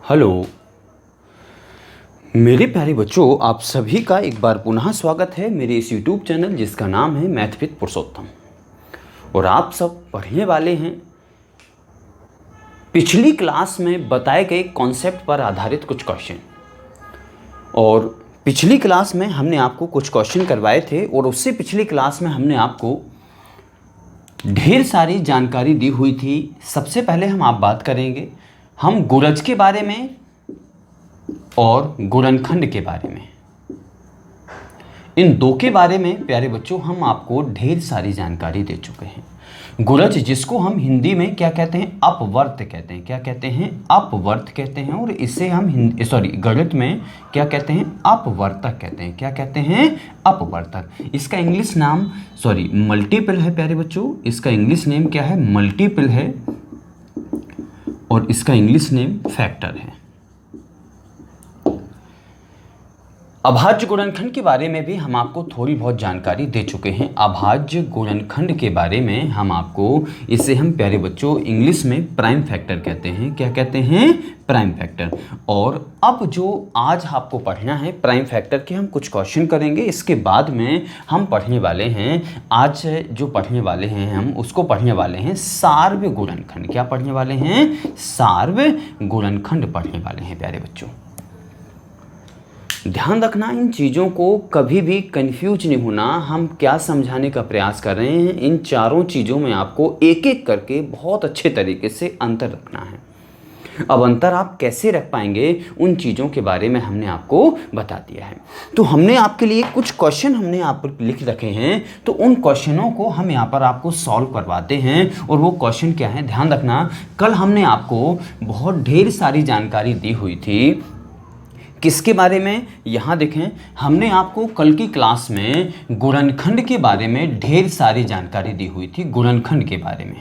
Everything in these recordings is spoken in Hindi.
हेलो मेरे प्यारे बच्चों, आप सभी का एक बार पुनः स्वागत है मेरे इस YouTube चैनल जिसका नाम है मैथ विद पुरुषोत्तम। और आप सब पढ़ने वाले हैं पिछली क्लास में बताए गए कॉन्सेप्ट पर आधारित कुछ क्वेश्चन। और पिछली क्लास में हमने आपको कुछ क्वेश्चन करवाए थे और उससे पिछली क्लास में हमने आपको ढेर सारी जानकारी दी हुई थी। सबसे पहले आप बात करेंगे हम गुणज के बारे में और गुणनखंड के बारे में। इन दो के बारे में प्यारे बच्चों हम आपको ढेर सारी जानकारी दे चुके हैं। गुणज जिसको हम हिंदी में क्या कहते हैं, अपवर्त कहते हैं। क्या कहते हैं? अपवर्त कहते हैं। और इसे हम गणित में क्या कहते हैं, अपवर्तक कहते हैं। क्या कहते हैं? अपवर्तक। इसका इंग्लिश नाम मल्टीपल है प्यारे बच्चों। इसका इंग्लिश नेम क्या है? मल्टीपल है। और इसका इंग्लिश नेम फैक्टर है। अभाज्य गुणनखंड के बारे में भी हम आपको थोड़ी बहुत जानकारी दे चुके हैं। अभाज्य गुणनखंड के बारे में हम आपको, इसे हम प्यारे बच्चों इंग्लिश में प्राइम फैक्टर कहते हैं। क्या कहते हैं? Prime factor. और अब जो आज आपको पढ़ना है प्राइम फैक्टर के हम कुछ क्वेश्चन करेंगे। इसके बाद में हम पढ़ने वाले हैं, आज जो पढ़ने वाले हैं हम उसको पढ़ने वाले हैं सार्व गुणनखंड। क्या पढ़ने वाले हैं? सार्व गुणनखंड पढ़ने वाले हैं प्यारे बच्चों। ध्यान रखना, इन चीज़ों को कभी भी कंफ्यूज नहीं होना। हम क्या समझाने का प्रयास कर रहे हैं, इन चारों चीज़ों में आपको एक एक करके बहुत अच्छे तरीके से अंतर रखना है। अब अंतर आप कैसे रख पाएंगे उन चीज़ों के बारे में हमने आपको बता दिया है। तो हमने आपके लिए कुछ क्वेश्चन हमने आप पर लिख रखे हैं, तो उन क्वेश्चनों को हम यहाँ पर आपको सॉल्व करवाते हैं। और वो क्वेश्चन क्या है, ध्यान रखना, कल हमने आपको बहुत ढेर सारी जानकारी दी हुई थी। किसके बारे में? यहाँ देखें, हमने आपको कल की क्लास में गुणनखंड के बारे में ढेर सारी जानकारी दी हुई थी। गुणनखंड के बारे में,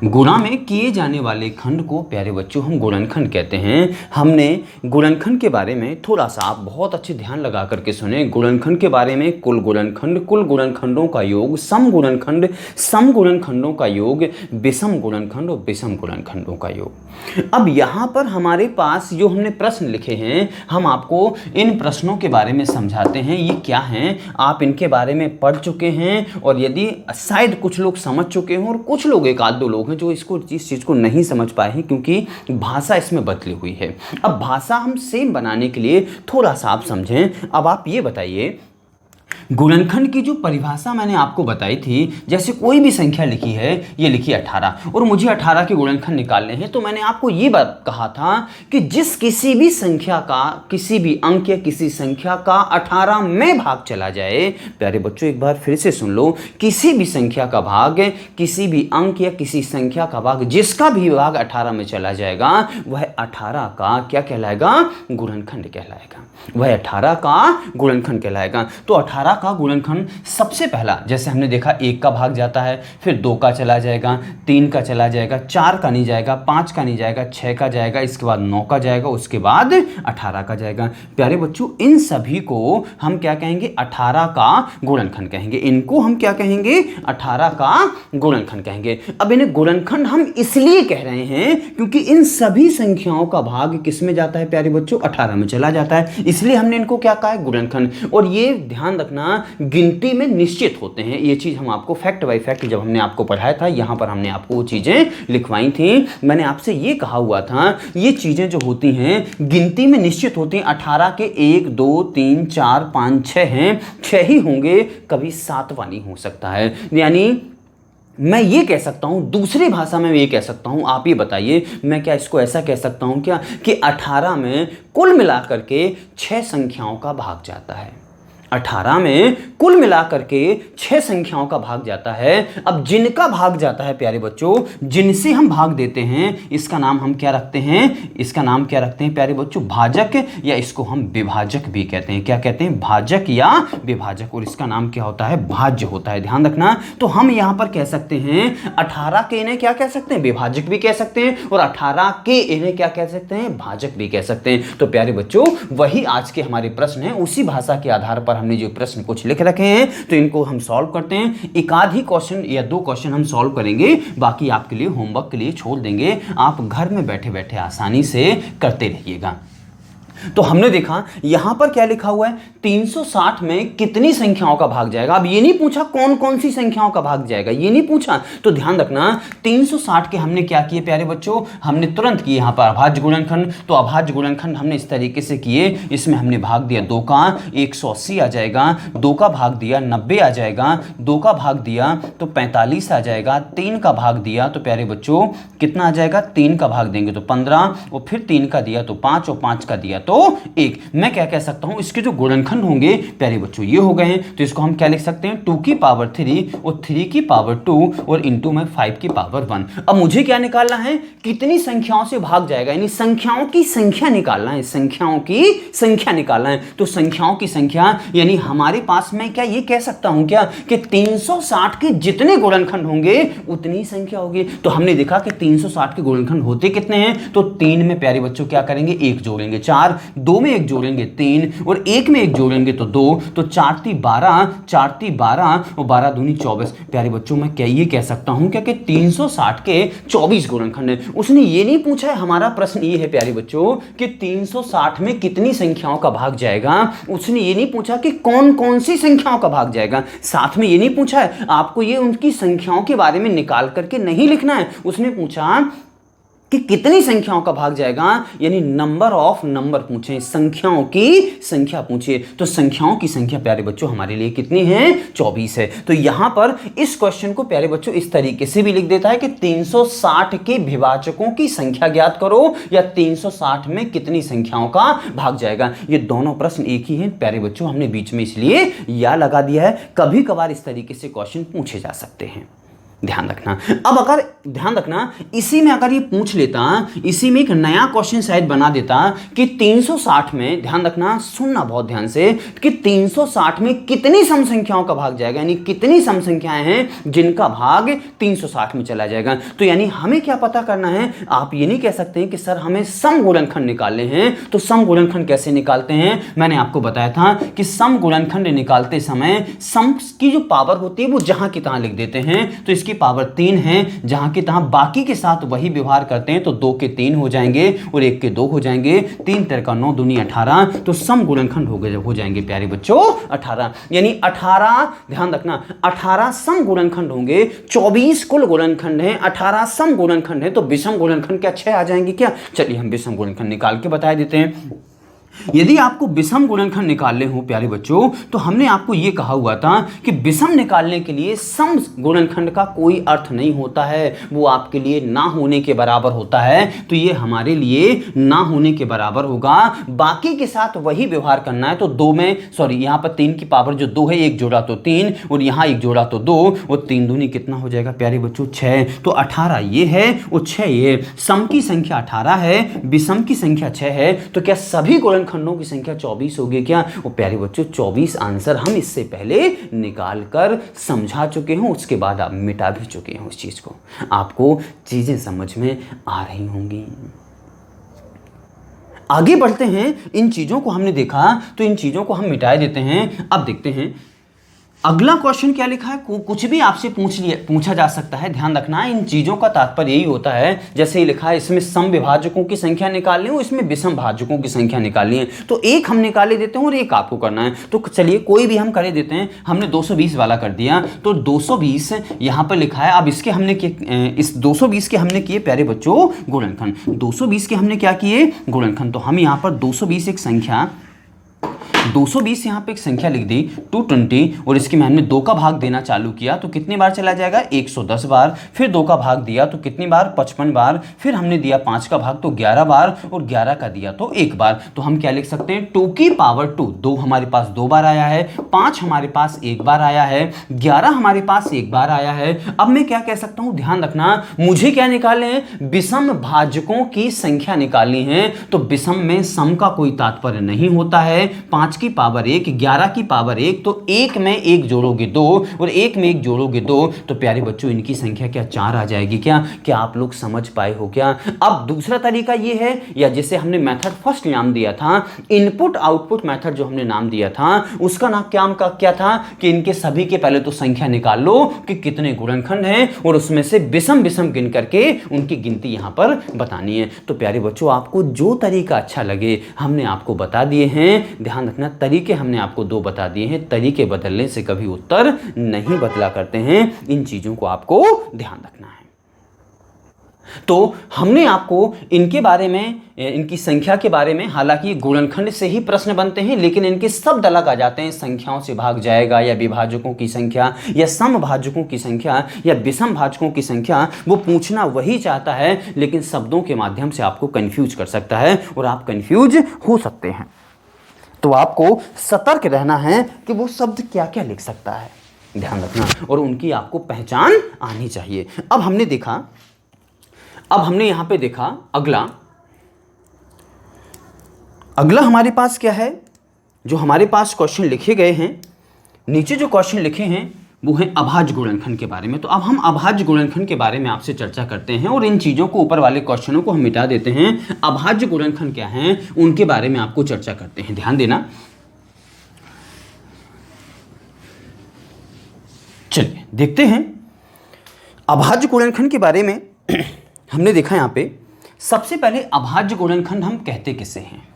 गुणा में किए जाने वाले खंड को प्यारे बच्चों हम गुणनखंड कहते हैं। हमने गुणनखंड के बारे में थोड़ा सा आप बहुत अच्छे ध्यान लगा करके सुने। गुणनखंड के बारे में कुल गुणनखंड, कुल गुणनखंडों का योग, सम गुणनखंड, सम गुणनखंडों का योग, विषम गुणनखंड और विषम गुणनखंडों का योग। अब यहाँ पर हमारे पास जो हमने प्रश्न लिखे हैं, हम आपको इन प्रश्नों के बारे में समझाते हैं। ये क्या हैं, आप इनके बारे में पढ़ चुके हैं और यदि शायद कुछ लोग समझ चुके हैं और कुछ लोग, एक आध दो लोग हैं जो इस चीज़ को नहीं समझ पाए हैं, क्योंकि भाषा इसमें बदली हुई है। अब भाषा हम सेम बनाने के लिए थोड़ा सा आप समझें। अब आप ये बताइए, गुणनखंड की जो परिभाषा मैंने आपको बताई थी, जैसे कोई भी संख्या लिखी है, ये लिखी 18 और मुझे 18 के गुणनखंड निकालने हैं, तो मैंने आपको ये बात कहा था कि जिस किसी भी संख्या का, किसी भी अंक या किसी संख्या का 18 में भाग चला जाए, प्यारे बच्चों एक बार फिर से सुन लो, किसी भी संख्या का भाग, किसी भी अंक या किसी संख्या का भाग, जिसका भी भाग 18 में चला जाएगा, वह 18 का क्या कहलाएगा? गुणनखंड कहलाएगा। वह 18 का गुणनखंड कहलाएगा। तो 18 का गुणनखंड सबसे पहला, जैसे हमने देखा, 1 का भाग जाता है, फिर 2 का चला जाएगा, 3 का चला जाएगा, 4 का नहीं जाएगा, 5 का नहीं जाएगा, 6 का जाएगा, इसके बाद 9 का जाएगा, उसके बाद 18 का जाएगा। प्यारे बच्चों इन सभी को हम क्या कहेंगे? 18 का गुणनखंड कहेंगे। इनको हम क्या कहेंगे? 18 का गुणनखंड कहेंगे। अब इन्हें गुणनखंड हम इसलिए कह रहे हैं क्योंकि इन सभी संख्याओं का भाग किस में जाता है प्यारे बच्चों? 18 में चला जाता है, इसलिए हमने इनको क्या कहा है? गुणनखंड। और ये ध्यान रखना, गिनती में निश्चित होते हैं। ये चीज हम आपको फैक्ट बाय फैक्ट जब हमने आपको पढ़ाया था, यहां पर हमने आपको वो चीजें लिखवाई थी। मैंने आपसे ये कहा हुआ था, ये चीजें जो होती हैं गिनती में निश्चित होती हैं। 18 के 1 2 3 4 5 6 हैं, 6 ही होंगे, कभी 7वां नहीं हो सकता है। यानी मैं ये कह सकता हूं, दूसरी भाषा में ये कह सकता हूं, आप ये बताइए, मैं क्या इसको ऐसा कह सकता हूं क्या कि 18 में कुल मिलाकर के 6 संख्याओं का भाग जाता है। 18 में कुल मिलाकर के 6 संख्याओं का भाग जाता है। अब जिनका भाग जाता है प्यारे बच्चों, जिनसे हम भाग देते हैं, इसका नाम हम क्या रखते हैं? इसका नाम क्या रखते हैं प्यारे बच्चों? भाजक, या इसको हम विभाजक भी कहते हैं। क्या कहते हैं? भाजक या विभाजक। और इसका नाम क्या होता है? भाज्य होता है। ध्यान रखना, तो हम यहां पर कह सकते हैं 18 के इन्हें क्या कह सकते हैं? विभाजक भी कह सकते हैं, और 18 के इन्हें क्या कह सकते हैं? भाजक भी कह सकते हैं। तो प्यारे बच्चों वही आज के हमारे प्रश्न हैं, उसी भाषा के आधार पर हमने जो प्रश्न कुछ लिख रखे हैं तो इनको हम सॉल्व करते हैं। एक आध ही क्वेश्चन या 2 क्वेश्चन हम सॉल्व करेंगे, बाकी आपके लिए होमवर्क के लिए छोड़ देंगे, आप घर में बैठे बैठे आसानी से करते रहिएगा। तो हमने देखा यहां पर क्या लिखा हुआ है, 360 में कितनी संख्याओं का भाग जाएगा। अब ये नहीं पूछा कौन कौन सी संख्याओं का भाग जाएगा, ये नहीं पूछा। तो ध्यान रखना 360 के हमने क्या किए प्यारे बच्चों, हमने तुरंत किए यहां पर अभाज्य गुणनखंड। तो अभाज्य गुणनखंड हमने इस तरीके से किए, इसमें हमने भाग दिया 2 का 180 आ जाएगा, 2 का भाग दिया 90 आ जाएगा, 2 का भाग दिया तो 45 आ जाएगा, 3 का भाग दिया तो प्यारे बच्चों कितना आ जाएगा, 3 का भाग देंगे तो 15, और फिर 3 का दिया तो 5, और 5 का दिया तो 1। मैं क्या कह सकता हूं, इसके जो गुणनखंड होंगे प्यारे बच्चों ये हो गए हैं। तो इसको हम क्या लिख सकते हैं, 2 की पावर 3 और 3 की पावर 2 और इंटू में 5 की पावर 1। अब मुझे क्या निकालना है, कितनी संख्याओं से भाग जाएगा, यानी संख्याओं की संख्या निकालना है, संख्याओं की संख्या निकालना है। तो संख्याओं की संख्या यानी हमारे पास मैं क्या ये कह सकता हूं क्या कि 360 के जितने गुणनखंड होंगे उतनी संख्या होगी। तो हमने देखा कि 360 के गुणनखंड होते कितने हैं, तो 3 में प्यारे बच्चों क्या करेंगे, 1 जोड़ेंगे 4, 2 में 1 जोड़ेंगे 3 और 1 में 1 जोड़ेंगे तो 2, तो 4 × 12, 4 × 12 और 12 दूनी 24। प्यारे बच्चों मैं क्या ये कह सकता हूं क्या कि 360 के 24 गुणनखंड है। उसने ये नहीं पूछा है, हमारा प्रश्न ये है प्यारे बच्चों कि 360 में कितनी संख्याओं का भाग जाएगा। उसने ये नहीं पूछा कि कौन कौन सी संख्याओं का भाग जाएगा, साथ में ये नहीं पूछा है आपको ये उनकी संख्याओं के बारे में निकाल करके नहीं लिखना है। उसने पूछा कि कितनी संख्याओं का भाग जाएगा, यानी नंबर ऑफ नंबर पूछे, संख्याओं की संख्या पूछे। तो संख्याओं की संख्या प्यारे बच्चों हमारे लिए कितनी है, 24 है। तो यहां पर इस क्वेश्चन को प्यारे बच्चों इस तरीके से भी लिख देता है कि 360 के विभाजकों की संख्या ज्ञात करो, या 360 में कितनी संख्याओं का भाग जाएगा। ये दोनों प्रश्न एक ही हैं प्यारे बच्चों, हमने बीच में इसलिए या लगा दिया है। कभी कभार इस तरीके से क्वेश्चन पूछे जा सकते हैं, ध्यान रखना। अब अगर ध्यान रखना इसी में अगर ये पूछ लेता, इसी में एक नया क्वेश्चन शायद बना देता कि 360 में, ध्यान रखना सुनना बहुत ध्यान से, कि 360 में कितनी सम संख्याओं का भाग जाएगा, यानी कितनी सम संख्याएं हैं जिनका भाग 360 में चला जाएगा। तो यानी हमें क्या पता करना है, आप ये नहीं कह सकते हैं कि सर हमें सम गुणनखंड निकालने हैं। तो सम गुणनखंड कैसे निकालते हैं, मैंने आपको बताया था कि सम गुणनखंड निकालते समय सम की जो पावर होती है वो जहां की तहां लिख देते हैं। तो इसकी पावर 3 है, जहां के तहां बाकी के साथ वही व्यवहार करते हैं। तो 2 के 3 हो जाएंगे और 1 के 2 हो जाएंगे, 3 × 9 दूनी 18। तो सम गुणनखंड हो जाएंगे प्यारे बच्चों 18, यानी 18, ध्यान रखना 18 सम गुणनखंड होंगे, 24 कुल गुणनखंड हैं, 18 सम गुणनखंड है। तो विषम गुणनखंड क्या 6 आ जाएंगे क्या। चलिए हम विषम गुणनखंड निकाल के बता देते हैं। यदि आपको विषम गुणनखंड निकालने हो प्यारे बच्चों, तो हमने आपको यह कहा हुआ था कि विषम निकालने के लिए सम गुणनखंड का कोई अर्थ नहीं होता है, वो आपके लिए ना होने के बराबर होता है। तो ये हमारे लिए ना होने के बराबर होगा, बाकी के साथ वही व्यवहार करना है। तो 2 में यहां पर 3 की पावर जो 2 है, 1 जोड़ा तो 3 और यहां 1 जोड़ा तो 2 और 3 दूनी कितना हो जाएगा प्यारे बच्चों 6। तो 18 ये है और 6 ये, सम की संख्या 18 है, विषम की संख्या 6 है। तो क्या सभी खंडों की संख्या 24 होगी क्या। वो प्यारे बच्चों 24 आंसर हम इससे पहले निकाल कर समझा चुके हैं, उसके बाद आप मिटा भी चुके हैं उस चीज को। आपको चीजें समझ में आ रही होंगी। आगे बढ़ते हैं, इन चीजों को हमने देखा तो इन चीजों को हम मिटा देते हैं। अब देखते हैं अगला क्वेश्चन क्या लिखा है। कुछ भी आपसे पूछा जा सकता है, ध्यान रखना। इन चीजों का तात्पर्य यही होता है, जैसे ही लिखा है इसमें सम विभाजकों की संख्या निकालनी है, इसमें विषम भाजकों की संख्या निकालनी है। तो एक हम निकाले देते हैं और एक आपको करना है। तो चलिए कोई भी हम करे देते हैं। हमने 220 वाला कर दिया, तो 220 यहां पर लिखा है। अब इसके हमने इस 220 के हमने किए प्यारे बच्चों गुणनखंड। 220 के हमने क्या किए गुणनखंड। तो हम यहां पर 220 एक संख्या 220 यहाँ पे एक संख्या लिख दी 220 और इसकी में हमने 2 का भाग देना चालू किया तो कितनी बार चला जाएगा 110 बार। फिर 2 का भाग दिया तो कितनी बार 55 बार। फिर हमने दिया 5 का भाग तो 11 बार और 11 का दिया तो 1 बार। तो हम क्या लिख सकते हैं 2 की पावर 2, 2 हमारे पास 2 बार आया है, 5 हमारे पास 1 बार आया है, 11 हमारे पास 1 बार आया है। अब मैं क्या कह सकता हूं, ध्यान रखना, मुझे क्या निकालने हैं विषम भाजकों की संख्या निकालनी है। तो विषम में सम का कोई तात्पर्य नहीं होता है। 5 5 की पावर 1, 11 की पावर 1, तो 1 में 1 जोड़ोगे 2 और 1 में 1 जोड़ोगे 2, तो प्यारे बच्चों इनकी संख्या क्या 4 आ जाएगी क्या आप लोग समझ पाए हो क्या? अब दूसरा तरीका ये है, या जिसे हमने मेथड फर्स्ट नाम दिया था, इनपुट आउटपुट मेथड जो हमने नाम दिया था, उसका नाम क्या था कि इनके सभी के पहले तो संख्या निकाल लो कि कितने गुणनखंड हैं और उसमें से विषम गिन करके उनकी गिनती यहां पर बतानी है। तो प्यारे बच्चों आपको जो तरीका अच्छा लगे हमने आपको बता दिए हैं। ध्यान रखना, तरीके हमने आपको 2 बता दिए हैं। तरीके बदलने से कभी उत्तर नहीं बदला करते हैं, इन चीजों को आपको ध्यान रखना है। तो हमने आपको इनके बारे में, इनकी संख्या के बारे में, हालांकि गुणनखंड से ही प्रश्न बनते हैं लेकिन इनके शब्द अलग आ जाते हैं। संख्याओं से भाग जाएगा या विभाजकों की संख्या या समभाजकों की संख्या या विषम भाजकों की संख्या, वो पूछना वही चाहता है लेकिन शब्दों के माध्यम से आपको कंफ्यूज कर सकता है और आप कंफ्यूज हो सकते हैं। तो आपको सतर्क रहना है कि वो शब्द क्या क्या लिख सकता है, ध्यान रखना, और उनकी आपको पहचान आनी चाहिए। अब हमने यहां पे देखा अगला हमारे पास क्या है, जो हमारे पास क्वेश्चन लिखे गए हैं, नीचे जो क्वेश्चन लिखे हैं वो है अभाज्य गुणनखंड के बारे में। तो अब हम अभाज्य गुणनखंड के बारे में आपसे चर्चा करते हैं और इन चीजों को, ऊपर वाले क्वेश्चनों को हम मिटा देते हैं। अभाज्य गुणनखंड क्या है उनके बारे में आपको चर्चा करते हैं, ध्यान देना। चलिए देखते हैं अभाज्य गुणनखंड के बारे में। हमने देखा यहां पे सबसे पहले अभाज्य गुणनखंड हम कहते किसे हैं?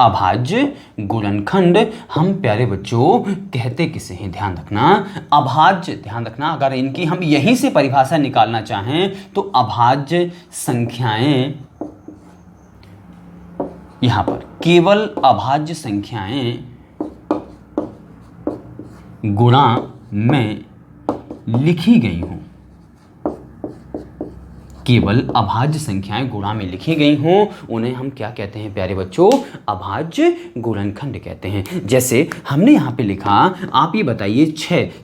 अभाज्य गुणनखंड हम प्यारे बच्चों कहते किसे हैं? ध्यान रखना, अभाज्य, ध्यान रखना, अगर इनकी हम यहीं से परिभाषा निकालना चाहें तो अभाज्य संख्याएं, यहां पर केवल अभाज्य संख्याएं गुणा में लिखी गई हों, केवल अभाज्य संख्याएं गुणा में लिखी गई हों, उन्हें हम क्या कहते हैं प्यारे बच्चों? अभाज्य गुणनखंड कहते हैं। जैसे हमने यहां पे लिखा, आप ये बताइए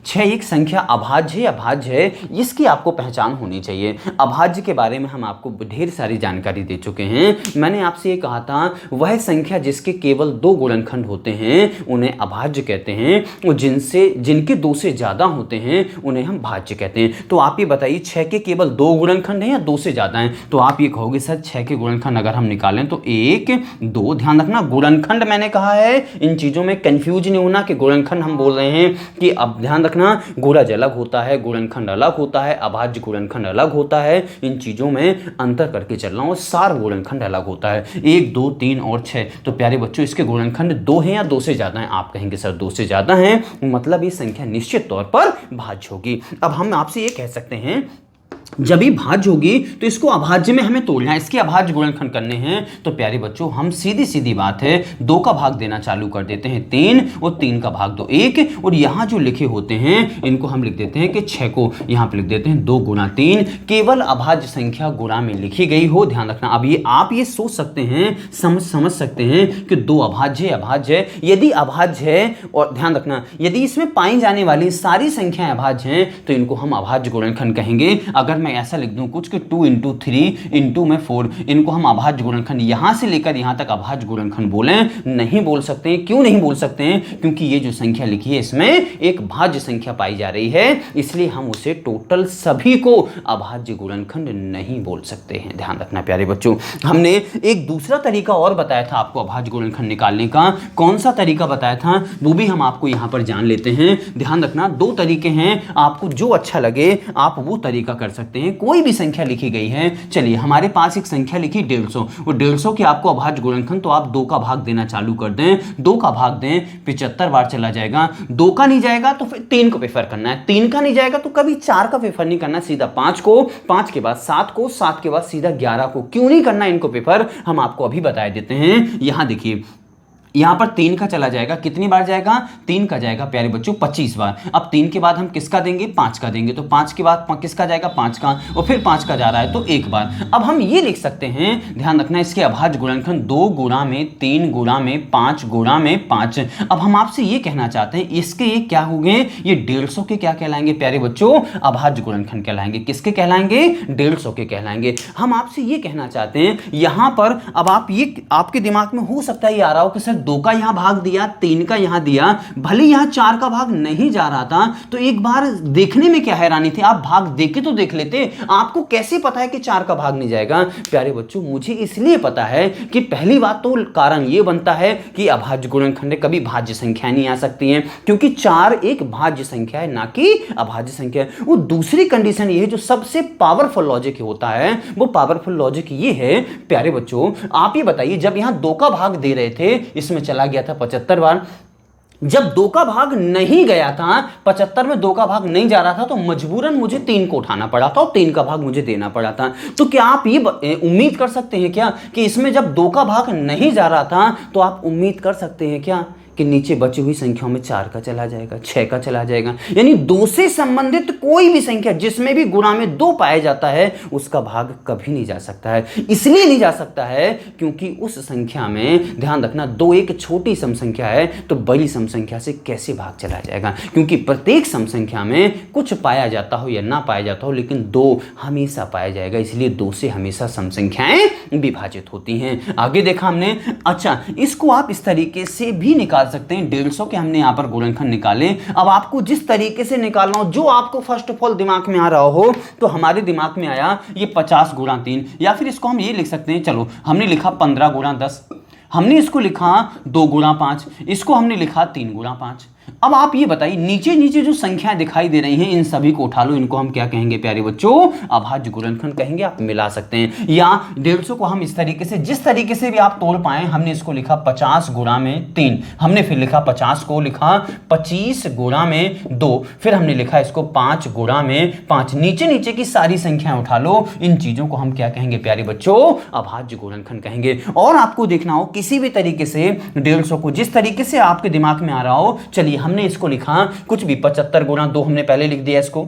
6 एक संख्या अभाज्य है या भाज्य है, इसकी आपको पहचान होनी चाहिए। अभाज्य के बारे में हम आपको ढेर सारी जानकारी दे चुके हैं। मैंने आपसे ये कहा था वह संख्या जिसके केवल 2 गुणनखंड होते हैं उन्हें अभाज्य कहते हैं, और जिनके 2 से ज्यादा होते हैं उन्हें हम भाज्य कहते हैं। तो आप ये बताइए 6 के केवल 2 गुणनखंड हैं या 2 से ज्यादा हैं? तो आप ये कहोगे सर 6 के गुणनखंड अगर हम निकालें तो 1, 2, ध्यान रखना गुणनखंड मैंने कहा है, इन चीजों में कंफ्यूज नहीं होना कि गुणनखंड हम बोल रहे हैं कि, अब ध्यान रखना गुणज अलग होता है, गुणनखंड अलग होता है, अभाज्य गुणनखंड अलग होता है, इन चीजों में अंतर करके चलना, और सार गुणनखंड अलग होता है। 1, 2, 3 और 6, तो प्यारे बच्चों इसके गुणनखंड 2 हैं या 2 से ज्यादा हैं? आप कहेंगे सर 2 से ज्यादा हैं, मतलब ये संख्या निश्चित तौर पर भाज्य होगी। अब हम आपसे ये कह सकते हैं जब भी भाज्य होगी तो इसको अभाज्य में हमें तोड़ना है, इसके अभाज्य गुणनखंड करने हैं। तो प्यारे बच्चों हम सीधी बात है 2 का भाग देना चालू कर देते हैं 3, और 3 का भाग 2 1, और यहां जो लिखे होते हैं इनको हम लिख देते हैं कि 6 को यहां पे लिख देते हैं 2 गुणा 3, केवल अभाज्य संख्या गुणा में लिखी गई हो। ध्यान रखना, अब ये आप ये सोच सकते हैं, समझ सकते हैं कि 2 अभाज्य है। यदि अभाज्य है, और ध्यान रखना यदि इसमें पाई जाने वाली सारी संख्याएं अभाज्य हैं तो इनको हम अभाज्य गुणनखंड कहेंगे। अगर मैं ऐसा लिख दूं कुछ कि 2 × 3 × में 4, इनको हम अभाज्य गुणनखंड, यहां से लेकर यहां तक अभाज्य गुणनखंड बोलें नहीं बोल सकते हैं। क्यों नहीं बोल सकते हैं? क्योंकि ये जो संख्या लिखी है इसमें एक भाज्य संख्या पाई जा रही है, इसलिए हम उसे टोटल सभी को अभाज्य गुणनखंड नहीं बोल सकते हैं। ध्यान रखना प्यारे बच्चों। हमने एक दूसरा तरीका और बताया था आपको अभाज्य गुणनखंड निकालने का। कौन सा तरीका बताया था वो भी हम आपको यहां पर जान लेते हैं। ध्यान रखना 2 तरीके हैं, आपको जो अच्छा लगे आप वो तरीका कर सकते हैं। कोई भी संख्या लिखी गई है, चलिए हमारे पास एक संख्या लिखी 150, और 150 की आपको अभाज्य गुणनखंड, तो आप 2 का भाग देना चालू कर दें। 2 का भाग दें 75 बार चला जाएगा। 2 का नहीं जाएगा तो फिर 3 को प्रेफर करना है, 3 का नहीं जाएगा तो कभी 4 का प्रेफर नहीं करना, सीधा 5 को, 5 के बाद 7 को, 7 के बाद सीधा 11 को। क्यों नहीं करना इनको प्रेफर, हम आपको अभी बता देते हैं। यहां देखिए यहां पर 3 का चला जाएगा, कितनी बार जाएगा? 3 का जाएगा प्यारे बच्चों 25 बार। अब 3 के बाद हम किसका देंगे? 5 का देंगे, तो 5 के बाद किसका जाएगा? 5 का, और फिर 5 का जा रहा है तो 1 बार। अब हम ये लिख सकते हैं, ध्यान रखना इसके अभाज्य गुणनखंड 2 गुणा में 3 गुणा में 5 गुणा में 5। अब हम आपसे ये कहना चाहते हैं इसके ये क्या हो गए? ये 150 के क्या कहलाएंगे प्यारे बच्चों? अभाज्य गुणनखंड कहलाएंगे। किसके कहलाएंगे? 150 के कहलाएंगे। हम आपसे ये कहना चाहते हैं यहां पर, अब आप ये आपके दिमाग में हो सकता है ये आ रहा हो कि सर 2 का यहाँ भाग दिया, 3 का यहाँ दिया, भले यहाँ 4 का भाग नहीं जा रहा था, तो एक बार देखने में क्या हैरानी थी, आप भाग देके तो देख लेते। आपको कैसे पता है कि 4 का भाग नहीं जाएगा? प्यारे बच्चों, मुझे इसलिए पता है कि पहली बात तो कारण ये बनता है कि अभाज्य गुणनखंड कभी भाज्य संख्या नहीं आ सकती है, क्योंकि 4 एक भाज्य संख्या है, ना कि अभाज्य संख्या है। वो दूसरी कंडीशन ये है, जो सबसे पावरफुल लॉजिक होता है, वो पावरफुल लॉजिक ये है प्यारे बच्चों, आप ये बताइए, जब यहां 2 का भाग दे रहे थे, इसमें चला गया था 75 बार। जब 2 का भाग नहीं गया था, 75 में 2 का भाग नहीं जा रहा था, तो मजबूरन मुझे 3 को उठाना पड़ा था और 3 का भाग मुझे देना पड़ा था। तो क्या आप ये उम्मीद कर सकते हैं क्या कि इसमें जब 2 का भाग नहीं जा रहा था, तो आप उम्मीद कर सकते हैं क्या कि नीचे बची हुई संख्याओं में 4 का चला जाएगा, 6 का चला जाएगा? यानी 2 से संबंधित कोई भी संख्या जिसमें भी गुणा में 2 पाया जाता है, उसका भाग कभी नहीं जा सकता है। इसलिए नहीं जा सकता है क्योंकि उस संख्या में, ध्यान रखना, 2 एक छोटी सम संख्या है, तो बड़ी सम संख्या से कैसे भाग चला जाएगा? क्योंकि प्रत्येक सम संख्या में कुछ पाया जाता हो या ना पाया जाता हो, लेकिन 2 हमेशा पाया जाएगा। इसलिए 2 से हमेशा सम संख्याएं विभाजित होती हैं। आगे देखा हमने। अच्छा, इसको आप इस तरीके से भी निकाल सकते हैं। 150 के हमने यहां पर गुणनखंड निकाले। अब आपको जिस तरीके से निकालना हो, जो आपको फर्स्ट ऑफ ऑल दिमाग में आ रहा हो, तो हमारे दिमाग में आया ये 50 गुणा 3, या फिर इसको हम ये लिख सकते हैं, चलो हमने लिखा 15 गुणा 10, हमने इसको लिखा 2 गुणा 5, इसको हमने लिखा 3 गुणा 5। अब आप ये बताइए, नीचे नीचे जो संख्याएं दिखाई दे रही हैं, इन सभी को उठा लो। इनको हम क्या कहेंगे प्यारे बच्चों? अभाज्य गुणनखंड कहेंगे। आप मिला सकते हैं, या 150 को हम इस तरीके से, जिस तरीके से भी आप तोड़ पाए, हमने इसको लिखा 50 गुणा में 3, हमने फिर लिखा 50 को लिखा 25 गुणा में 2, फिर हमने लिखा इसको 5 गुणा में 5। नीचे नीचे की सारी संख्याएं उठा लो। इन चीजों को हम क्या कहेंगे प्यारे बच्चों? अभाज्य गुणनखंड कहेंगे। और आपको देखना हो किसी भी तरीके से 150 को जिस तरीके से आपके दिमाग में आ रहा हो, चलिए हमने इसको लिखा कुछ भी 75 गुणा 2 हमने पहले लिख दिया, इसको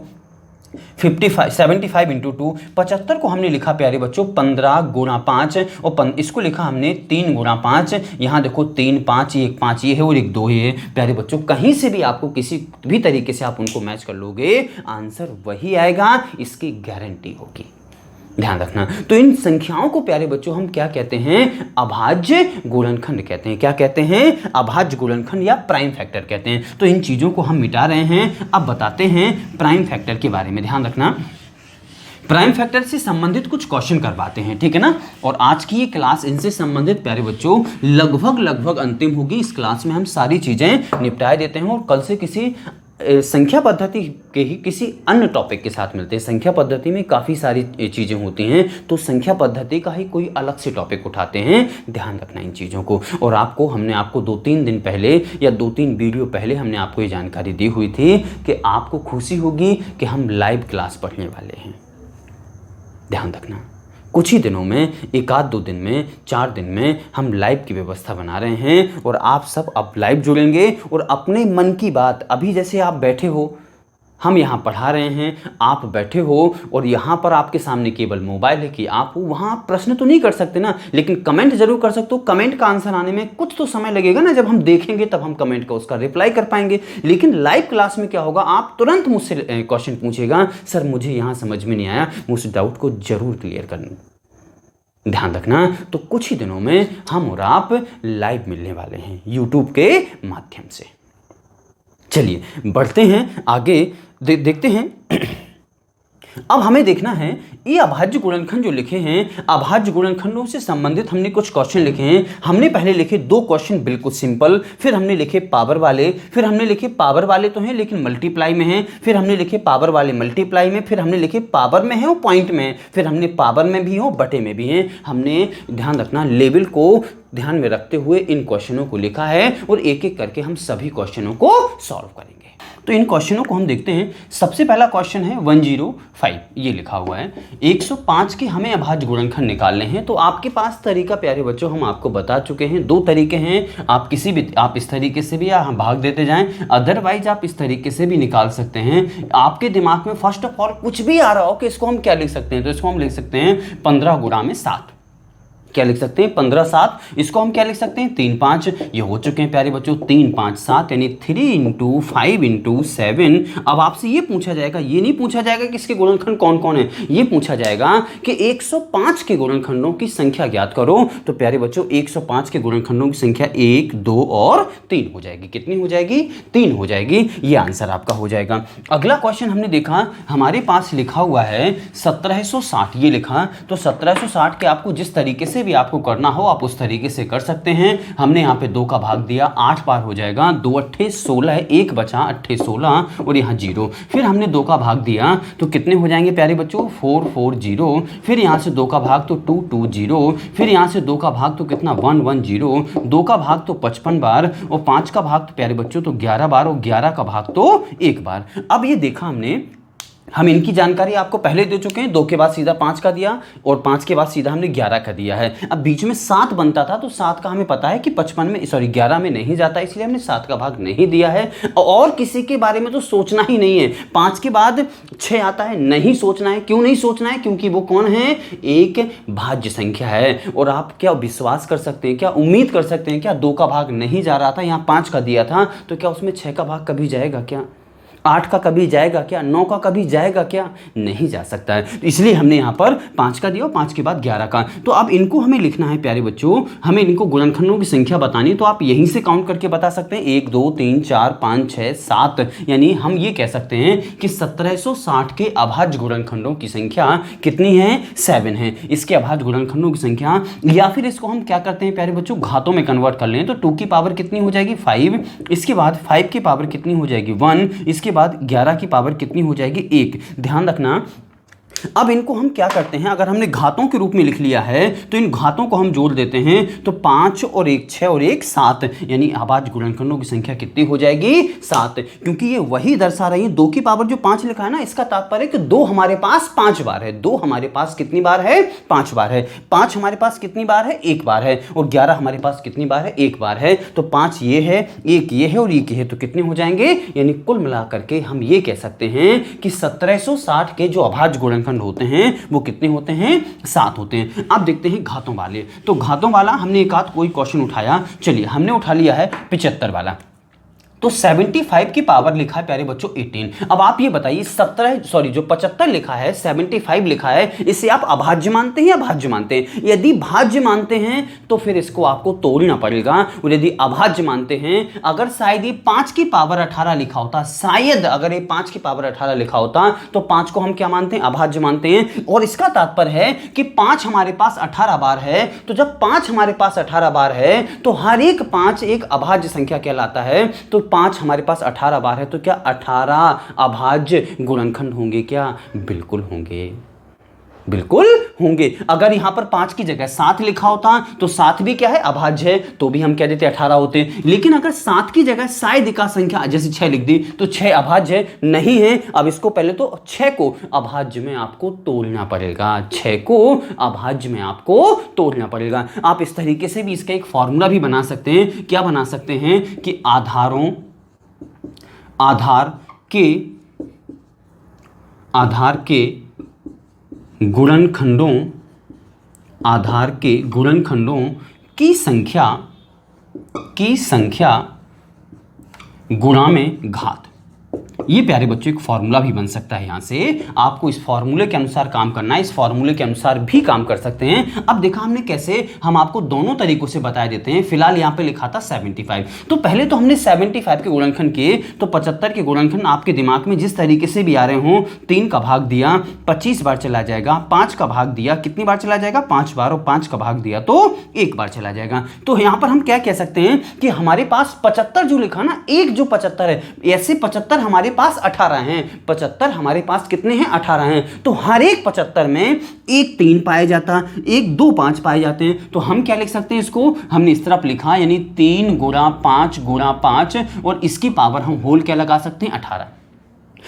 75 इंटू 2, 75 को हमने लिखा प्यारे बच्चों 15 गुणा 5, और इसको लिखा हमने 3 गुणा 5। यहां देखो 3 5, एक 5 ये है और एक 2 ये है। प्यारे बच्चों, कहीं से भी आपको किसी भी तरीके से आप उनको मैच कर लोगे, आंसर वही आएगा, इसकी गारंटी होगी। ध्यान रखना। तो इन संख्याओं को प्यारे बच्चों हम क्या कहते हैं? अभाज्य गुणनखंड कहते हैं। क्या कहते हैं? अभाज्य गुणनखंड या प्राइम फैक्टर कहते हैं। तो इन चीजों को हम मिटा रहे हैं। अब बताते हैं प्राइम फैक्टर के बारे में। ध्यान रखना, प्राइम फैक्टर से संबंधित कुछ क्वेश्चन करवाते हैं, ठीक है ना। और आज की ये क्लास इनसे संबंधित प्यारे बच्चों लगभग अंतिम होगी। इस क्लास में हम सारी चीजें निपटा देते हैं और कल से किसी संख्या पद्धति के ही किसी अन्य टॉपिक के साथ मिलते हैं। संख्या पद्धति में काफ़ी सारी चीज़ें होती हैं, तो संख्या पद्धति का ही कोई अलग से टॉपिक उठाते हैं। ध्यान रखना इन चीज़ों को। और हमने आपको 2-3 दिन पहले या 2-3 वीडियो पहले हमने आपको ये जानकारी दी हुई थी कि आपको खुशी होगी कि हम लाइव क्लास पढ़ने वाले हैं। ध्यान रखना, कुछ ही दिनों में, 1-2 दिन में, 4 दिन में हम लाइव की व्यवस्था बना रहे हैं और आप सब अब लाइव जुड़ेंगे और अपने मन की बात, अभी जैसे आप बैठे हो, हम यहाँ पढ़ा रहे हैं, आप बैठे हो और यहाँ पर आपके सामने केवल मोबाइल है कि आप वहाँ प्रश्न तो नहीं कर सकते ना, लेकिन कमेंट जरूर कर सकते हो। कमेंट का आंसर आने में कुछ तो समय लगेगा ना, जब हम देखेंगे तब हम कमेंट का उसका रिप्लाई कर पाएंगे। लेकिन लाइव क्लास में क्या होगा, आप तुरंत मुझसे क्वेश्चन पूछेगा, सर मुझे यहाँ समझ में नहीं आया, मुझे डाउट को जरूर क्लियर करना। ध्यान रखना। तो कुछ ही दिनों में हम और आप लाइव मिलने वाले हैं यूट्यूब के माध्यम से। चलिए बढ़ते हैं आगे, देखते हैं। अब हमें देखना है ये अभाज्य गुणनखंड जो लिखे हैं, अभाज्य गुणनखंडों से संबंधित हमने कुछ क्वेश्चन लिखे हैं। हमने पहले लिखे 2 क्वेश्चन बिल्कुल सिंपल, फिर हमने लिखे पावर वाले, फिर हमने लिखे पावर वाले तो हैं लेकिन मल्टीप्लाई में हैं, फिर हमने लिखे पावर वाले मल्टीप्लाई में, फिर हमने लिखे पावर में है और पॉइंट में, फिर हमने पावर में भी हो बटे में भी हैं। हमने, ध्यान रखना, लेवल को ध्यान में रखते हुए इन क्वेश्चनों को लिखा है और एक एक करके हम सभी क्वेश्चनों को सॉल्व करेंगे। तो इन क्वेश्चनों को हम देखते हैं। सबसे पहला क्वेश्चन है 105, ये लिखा हुआ है 105 के हमें अभाज्य गुणनखंड निकालने हैं। तो आपके पास तरीका प्यारे बच्चों हम आपको बता चुके हैं, 2 तरीके हैं। आप इस तरीके से भी हम भाग देते जाएं, अदरवाइज आप इस तरीके से भी निकाल सकते हैं। आपके दिमाग में फर्स्ट ऑफ ऑल कुछ भी आ रहा हो कि इसको हम क्या लिख सकते हैं, तो इसको हम लिख सकते हैं 15 गुणा में 7। क्या लिख सकते हैं 15 7, इसको हम क्या लिख सकते हैं 3 5, ये हो चुके हैं प्यारे बच्चों 3 5 7 यानी 3 × 5 × 7। अब आपसे ये पूछा जाएगा, ये नहीं पूछा जाएगा कि इसके गुणनखंड कौन कौन है, ये पूछा जाएगा कि 105 के गुणनखंडों की संख्या ज्ञात करो। तो प्यारे बच्चों 105 के गुणनखंडों की संख्या 1 2 और 3 हो जाएगी। कितनी हो जाएगी 3 हो जाएगी, ये आंसर आपका हो जाएगा। अगला क्वेश्चन हमने देखा हमारे पास लिखा हुआ है 1760, ये लिखा, तो 1760 के आपको जिस तरीके से भी आपको करना हो आप उस तरीके से कर सकते हैं। हमने यहाँ पे 2 का भाग दिया, 8 बार हो जाएगा, 2 8 16 है, 1 बचा 8 16 और यहाँ 0। फिर हमने 2 का भाग दिया तो कितने हो जाएंगे प्यारे बच्चों 4 4 0। फिर यहाँ से 2 का भाग तो 2 2 0। फिर यहाँ से 2 का भाग तो कितना 1 1 0। 2 का भाग तो 55 बार और 5 का भाग तो प्यारे बच्चों तो 11 बार और 11 का भाग तो 1 बार। अब ये देखा हमने, हम इनकी जानकारी आपको पहले दे चुके हैं। 2 के बाद सीधा 5 का दिया और 5 के बाद सीधा हमने 11 का दिया है। अब बीच में 7 बनता था तो 7 का हमें पता है कि 11 में नहीं जाता, इसलिए हमने 7 का भाग नहीं दिया है। और किसी के बारे में तो सोचना ही नहीं है। 5 के बाद 6 आता है, नहीं सोचना है। क्यों नहीं सोचना है? क्योंकि वो कौन है, एक भाज्य संख्या है। और आप क्या विश्वास कर सकते हैं, क्या उम्मीद कर सकते हैं क्या 2 का भाग नहीं जा रहा था, यहाँ 5 का दिया था, तो क्या उसमें 6 का भाग कभी जाएगा क्या, 8 का कभी जाएगा क्या, 9 का कभी जाएगा क्या, नहीं जा सकता है। तो इसलिए हमने यहाँ पर 5 का दिया और 5 के बाद 11 का। तो अब इनको हमें लिखना है प्यारे बच्चों, हमें इनको गुणनखंडों की संख्या बतानी, तो आप यहीं से काउंट करके बता सकते हैं 1 2 3 4 5 6 7। यानी हम ये कह सकते हैं कि 1760 के अभाज्य गुणनखंडों की संख्या कितनी है, 7 है। इसके अभाज्य गुणनखंडों की संख्या, या फिर इसको हम क्या करते हैं प्यारे बच्चों, घातों में कन्वर्ट कर लें तो 2 की पावर कितनी हो जाएगी 5, इसके बाद 5 की पावर कितनी हो जाएगी 1, इसके बाद 11 की पावर कितनी हो जाएगी 1। ध्यान रखना, अब इनको हम क्या करते हैं, अगर हमने घातों के रूप में लिख लिया है तो इन घातों को हम जोड़ देते हैं, तो 5 और 1 6 और 1 7, यानी अभाज्य गुणनखंडों की संख्या कितनी हो जाएगी 7। क्योंकि ये वही दर्शा रही है, 2 की पावर जो 5 लिखा है ना, इसका तात्पर्य कि 2 हमारे पास 5 बार है, 2 हमारे पास कितनी बार है 5 बार है, 5 हमारे पास कितनी बार है 1 बार है, और 11 हमारे पास कितनी बार है 1 बार है। तो 5 ये है, 1 ये है और 1 ये है, तो कितने हो जाएंगे, यानी कुल मिलाकर के हम ये कह सकते हैं कि 1760 के जो अभाज्य गुणनखंड होते हैं वो कितने होते हैं 7 होते हैं। अब देखते हैं घातों वाले, तो घातों वाला हमने एक आध कोई क्वेश्चन उठाया, चलिए हमने उठा लिया है 75 वाला। तो 75 की पावर लिखा है प्यारे बच्चों 18। अब आप ये बताइए जो 75 लिखा है 75 लिखा है, इसे आप अभाज्य मानते हैं या भाज्य मानते हैं? यदि भाज्य मानते हैं तो फिर इसको आपको तोड़ना पड़ेगा, और यदि अभाज्य मानते हैं, अगर शायद ये 5 की पावर 18 लिखा होता, शायद अगर ये 5 की पावर 18 लिखा होता तो 5 को हम क्या मानते हैं, अभाज्य मानते हैं। और इसका तात्पर्य है कि 5 हमारे पास 18 बार है, तो जब 5 हमारे पास 18 बार है तो हर एक 5 एक अभाज्य संख्या कहलाता है। तो 5 हमारे पास 18 बार है, तो क्या 18 अभाज्य गुणनखंड होंगे क्या? बिल्कुल होंगे, बिल्कुल होंगे। अगर यहां पर 5 की जगह 7 लिखा होता तो 7 भी क्या है, अभाज्य है, तो भी हम कह देते 18 होते। लेकिन अगर 7 की जगह शायद एका संख्या जैसे 6 लिख दी तो 6 अभाज्य नहीं है। अब इसको पहले तो 6 को अभाज्य में आपको तोड़ना पड़ेगा, 6 को अभाज्य में आपको तोड़ना पड़ेगा। आप इस तरीके से भी इसका एक फॉर्मूला भी बना सकते हैं। क्या बना सकते हैं कि आधार के गुणनखंडों की संख्या गुणा में घात, ये प्यारे बच्चों एक फॉर्मूला भी बन सकता है। यहां से आपको इस फॉर्मूले के अनुसार काम करना है, इस फॉर्मूले के अनुसार भी काम कर सकते हैं। अब देखा हमने कैसे, हम आपको दोनों तरीकों से बता देते हैं। फिलहाल यहां पे लिखा था 75, तो पहले तो हमने 75 के गुणनखंड किए, तो 75 के गुणनखंड आपके दिमाग में जिस तरीके से भी आ रहे हों, 3 का भाग दिया 25 बार चला जाएगा, 5 का भाग दिया कितनी बार चला जाएगा 5 बार, और 5 का भाग दिया तो 1 बार चला जाएगा। तो यहां पर हम क्या कह सकते हैं कि हमारे पास 75 जो लिखा ना, एक जो 75 है, ऐसे 75 हमारे पास 18 हैं, 75 हमारे पास कितने हैं 18 हैं। तो हर एक 75 में एक 3 पाया जाता, एक 2 5 पाए जाते हैं। तो हम क्या लिख सकते हैं, इसको हमने इस तरफ लिखा, यानी 3 × 5 × 5, और इसकी पावर हम होल क्या लगा सकते हैं 18।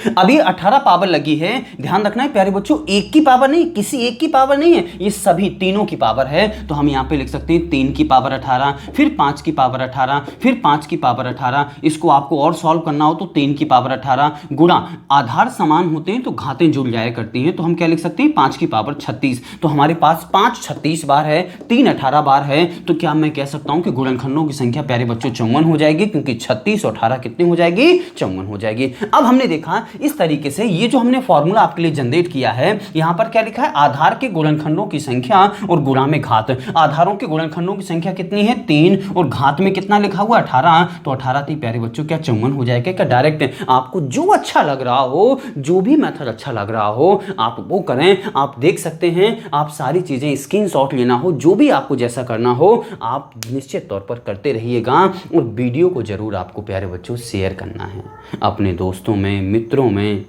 अब ये 18 पावर लगी है, ध्यान रखना है प्यारे बच्चों, एक की पावर नहीं, किसी एक की पावर नहीं है, ये सभी तीनों की पावर है। तो हम यहां पे लिख सकते हैं 3 की पावर 18, फिर 5 की पावर 18, फिर 5 की पावर 18। इसको आपको और सॉल्व करना हो तो 3 की पावर 18 गुणा, आधार समान होते हैं तो घातें जुड़ जाया करती हैं, तो हम क्या लिख सकते हैं 5 की पावर 36। तो हमारे पास 5 36 बार है, 3 18 बार है, तो क्या मैं कह सकता हूं कि गुणनखंडों की संख्या प्यारे बच्चों 54 हो जाएगी, क्योंकि 36 और 18 कितनी हो जाएगी, 54 हो जाएगी। अब हमने देखा इस तरीके से ये जो हमने फॉर्मूला आपके लिए जनरेट किया है, यहां पर क्या लिखा है, आधार के गुणनखंडों की संख्या और गुणा में घात। आधारों के गुणनखंडों की संख्या कितनी है 3, और घात में कितना लिखा हुआ 18, तो 18 थी प्यारे बच्चों क्या 54 हो जाएगा। क्या डायरेक्ट आपको जो अच्छा लग रहा हो, जो भी मेथड अच्छा लग रहा हो आप वो करें, आप देख सकते हैं, आप सारी चीजें स्क्रीनशॉट लेना हो, जो भी आपको जैसा करना हो आप निश्चित तौर पर करते रहिएगा, और वीडियो को जरूर आपको प्यारे बच्चों शेयर करना है अपने दोस्तों में, मित्रों में,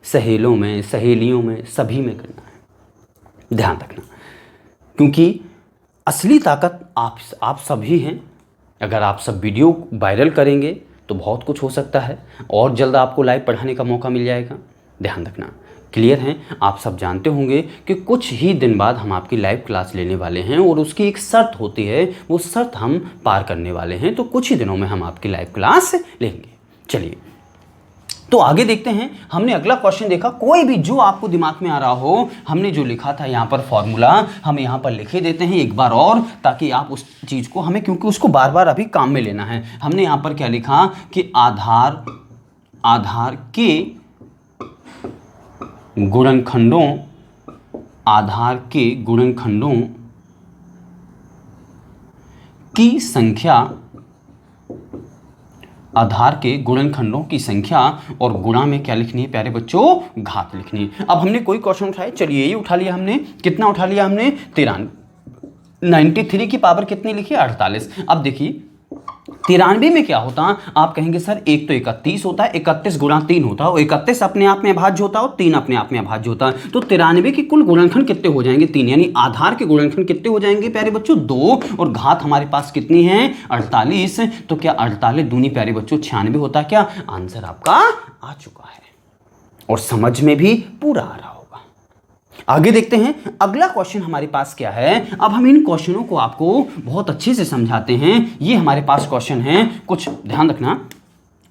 सहेलों में, सहेलियों में, सभी में करना है, ध्यान रखना, क्योंकि असली ताकत आप सभी हैं। अगर आप सब वीडियो वायरल करेंगे तो बहुत कुछ हो सकता है, और जल्द आपको लाइव पढ़ाने का मौका मिल जाएगा, ध्यान रखना। क्लियर है, आप सब जानते होंगे कि कुछ ही दिन बाद हम आपकी लाइव क्लास लेने वाले हैं, और उसकी एक शर्त होती है, वो शर्त हम पार करने वाले हैं, तो कुछ ही दिनों में हम आपकी लाइव क्लास लेंगे। चलिए तो आगे देखते हैं। हमने अगला क्वेश्चन देखा, कोई भी जो आपको दिमाग में आ रहा हो, हमने जो लिखा था यहाँ पर फॉर्मूला हम यहाँ पर लिखे देते हैं एक बार और, ताकि आप उस चीज़ को, हमें क्योंकि उसको बार बार अभी काम में लेना है। हमने यहाँ पर क्या लिखा कि आधार के गुणनखंडों, आधार के गुणनखंडों की संख्या, आधार के गुणनखंडों की संख्या और गुणा में क्या लिखनी है प्यारे बच्चों, घात लिखनी है। अब हमने कोई क्वेश्चन उठाए, चलिए यही उठा लिया हमने, कितना उठा लिया हमने 93, 93 की पावर कितनी लिखी 48। अब देखिए 93 में क्या होता, आप कहेंगे सर एक तो 31 होता है, 31 गुणा 3 होता है, 31 अपने आप में अभाज्य होता है और 3 अपने आप में अभाज्य होता है, तो 93 के कुल गुणनखंड कितने हो जाएंगे 3, यानी आधार के गुणनखंड कितने हो जाएंगे प्यारे बच्चों 2, और घात हमारे पास कितनी है 48। तो क्या 48 दूनी प्यारे बच्चों 96 होता है। क्या आंसर आपका आ चुका है, और समझ में भी पूरा आ रहा होगा। आगे देखते हैं, अगला क्वेश्चन हमारे पास क्या है। अब हम इन क्वेश्चनों को आपको बहुत अच्छे से समझाते हैं। ये हमारे पास क्वेश्चन है, कुछ ध्यान रखना।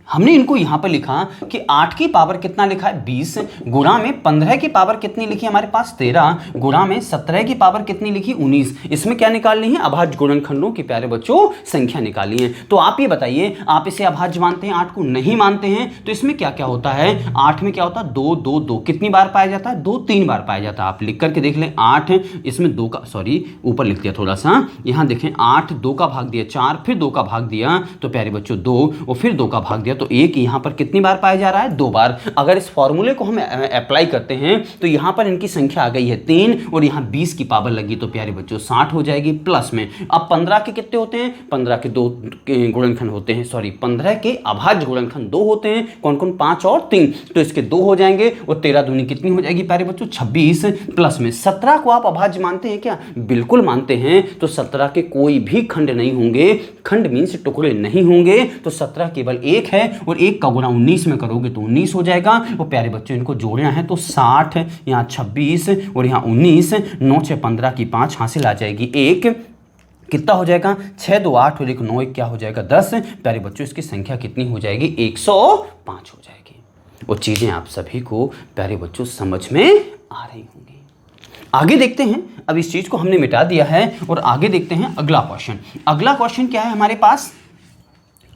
हमने इनको यहां पर लिखा कि 8 की पावर कितना लिखा है 20, गुणा में 15 की पावर कितनी लिखी हमारे पास 13, गुणा में 17 की पावर कितनी लिखी 19। इसमें क्या निकालनी है, अभाज्य गुणनखंडों की प्यारे बच्चों संख्या निकाली है। तो आप ये बताइए, आप इसे अभाज्य मानते हैं, 8 को नहीं मानते हैं, तो इसमें क्या क्या होता है, 8 में क्या होता है 2 2 2, कितनी बार पाया जाता है 2 3 बार पाया जाता है। आप लिख करके देख लें, 8 इसमें 2 का, सॉरी ऊपर लिख दिया थोड़ा सा, यहां देखें 8 2 का भाग दिया 4, फिर 2 का भाग दिया तो प्यारे बच्चों 2, और फिर 2 का भाग दिया तो 1, यहां पर कितनी बार पाया जा रहा है 2 बार। अगर इस फॉर्मूले को हम अप्लाई करते हैं तो यहां पर इनकी संख्या आ गई है 3, और यहां 20 की पावर लगी तो प्यारे बच्चों 60 हो जाएगी प्लस में। अब 15 के कितने होते हैं, 15 के 2 गुणनखंड होते हैं, सॉरी 15 के अभाज्य गुणनखंड 2 होते हैं, कौन कौन 5 और 3, तो इसके 2 हो जाएंगे, और 13 दूनी कितनी हो जाएगी प्यारे बच्चों 26, प्लस में 17 को आप अभाज्य मानते हैं क्या, बिल्कुल मानते हैं। तो 17 के कोई भी खंड नहीं होंगे, खंड मीन्स टुकड़े नहीं होंगे, तो 17 केवल एक है, और 1 का गुणा 19 में करोगे तो 19 हो जाएगा। और प्यारे बच्चों इनको जोड़ना है तो 60, यहाँ 26 और यहाँ 19, 9 6 15 की 5 हासिल आ जाएगी 1, कितना हो जाएगा 6 2 8 और 1 9, 1 क्या हो जाएगा 10। प्यारे बच्चों इसकी संख्या कितनी हो जाएगी 105 हो जाएगी। वो चीजें आप सभी को प्यारे बच्चों समझ में आ रही होंगी। आगे देखते हैं, अब इस चीज को हमने मिटा दिया है, और आगे देखते हैं अगला क्वेश्चन। अगला क्वेश्चन क्या है हमारे पास,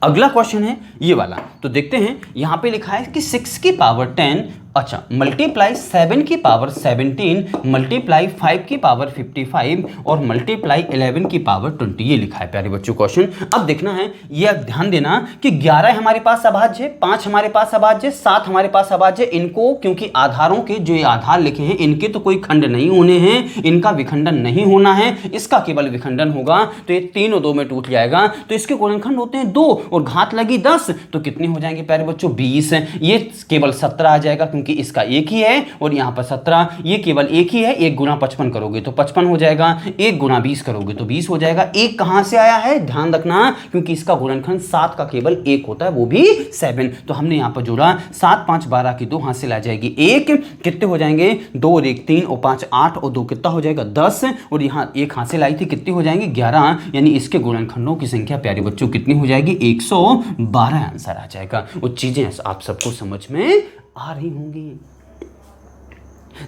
अगला क्वेश्चन है ये वाला। तो देखते हैं, यहां पे लिखा है कि 6 की पावर 10, अच्छा मल्टीप्लाई 7 की पावर 17, मल्टीप्लाई 5 की पावर 55 और मल्टीप्लाई 11 की पावर 20, ये लिखा है प्यारे बच्चों क्वेश्चन। अब देखना है, ये ध्यान देना कि 11 हमारे पास अभाज्य है, 5 हमारे पास अभाज्य है, 7 हमारे पास अभाज्य है। इनको क्योंकि आधारों के जो ये आधार लिखे हैं इनके तो कोई खंड नहीं होने हैं, इनका विखंडन नहीं होना है, इसका केवल विखंडन होगा, तो ये 3 और 2 में टूट जाएगा, तो इसके गुणनखंड होते हैं 2, और घात लगी 10, तो कितने हो जाएंगे प्यारे बच्चों 20। ये केवल 17 आ जाएगा, क्योंकि इसका एक ही है और यहाँ पर 17, ये केवल एक ही है। 1 गुना 55 करोगे तो 55 हो जाएगा, 1 गुना 20 करोगे तो 20 हो जाएगा। एक कहाँ से आया है ध्यान रखना, क्योंकि इसका गुणनखंड 7 का केवल 1 होता है, वो भी 7। तो हमने यहाँ पर जोड़ा 7 5 12 की 2 हासिल आ जाएगी 1, कितने हो जाएंगे 2 और 1 3 और 5 8 और 2 कितना हो जाएगा 10, और यहाँ 1 हासिल आई थी कितनी हो जाएंगी 11, यानी इसके गुणनखंडों की संख्या प्यारे बच्चों कितनी हो जाएगी 112 आंसर आ जाएगा। वो चीजें आप सबको समझ में आ रही होंगी।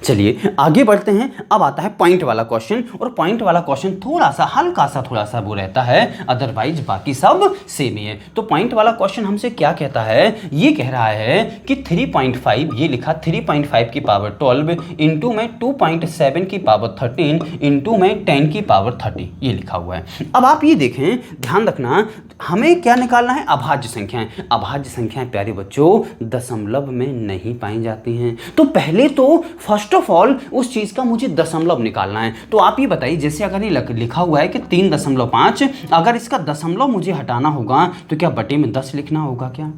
चलिए आगे बढ़ते हैं। अब आता है पॉइंट वाला क्वेश्चन, और पॉइंट वाला क्वेश्चन थोड़ा सा हल्का सा थोड़ा सा वो रहता है, अदरवाइज बाकी सब सेम ही है। तो पॉइंट वाला क्वेश्चन हमसे क्या कहता है, ये कह रहा है कि 3.5, ये लिखा 3.5 की पावर 12 इंटू में 2.7 की पावर 13 इंटू में 10 की पावर 30, ये लिखा हुआ है। अब आप ये देखें, ध्यान रखना, हमें क्या निकालना है, अभाज्य संख्याएं। अभाज्य संख्याएं प्यारे बच्चों दशमलव में नहीं पाई जाती हैं। तो पहले तो फर्स्ट ऑफ ऑल उस चीज का मुझे दशमलव निकालना है। तो आप ये बताइए, जैसे अगर ये लिखा हुआ है कि 3.5, अगर इसका दशमलव मुझे हटाना होगा तो क्या बटे में 10 लिखना होगा, क्या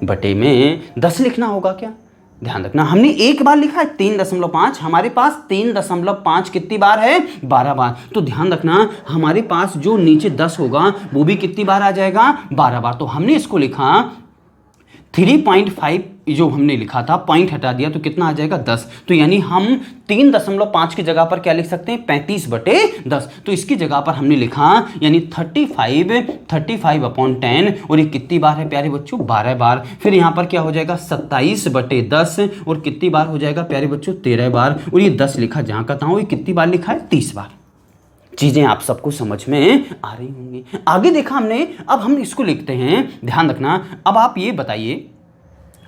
बटे में 10 लिखना होगा क्या? ध्यान रखना, हमने एक बार लिखा है 3.5, हमारे पास 3.5 कितनी बार है 12 बार। तो ध्यान रखना हमारे पास जो नीचे 10 होगा वो भी कितनी बार आ जाएगा 12 बार। तो हमने इसको लिखा 3.5, जो हमने लिखा था पॉइंट हटा दिया तो कितना आ जाएगा 10। तो यानी हम 3.5 की जगह पर क्या लिख सकते हैं 35/10। तो इसकी जगह पर हमने लिखा यानी 35/10, और ये कितनी बार है प्यारे बच्चों 12 बार। फिर यहाँ पर क्या हो जाएगा 27/10, और कितनी बार हो जाएगा प्यारे बच्चों 13 बार। और ये 10 लिखा जहाँ का था, ये कितनी बार लिखा है 30 बार। चीजें आप सबको समझ में आ रही होंगी। आगे देखा हमने, अब हम इसको लिखते हैं, ध्यान रखना। अब आप ये बताइए,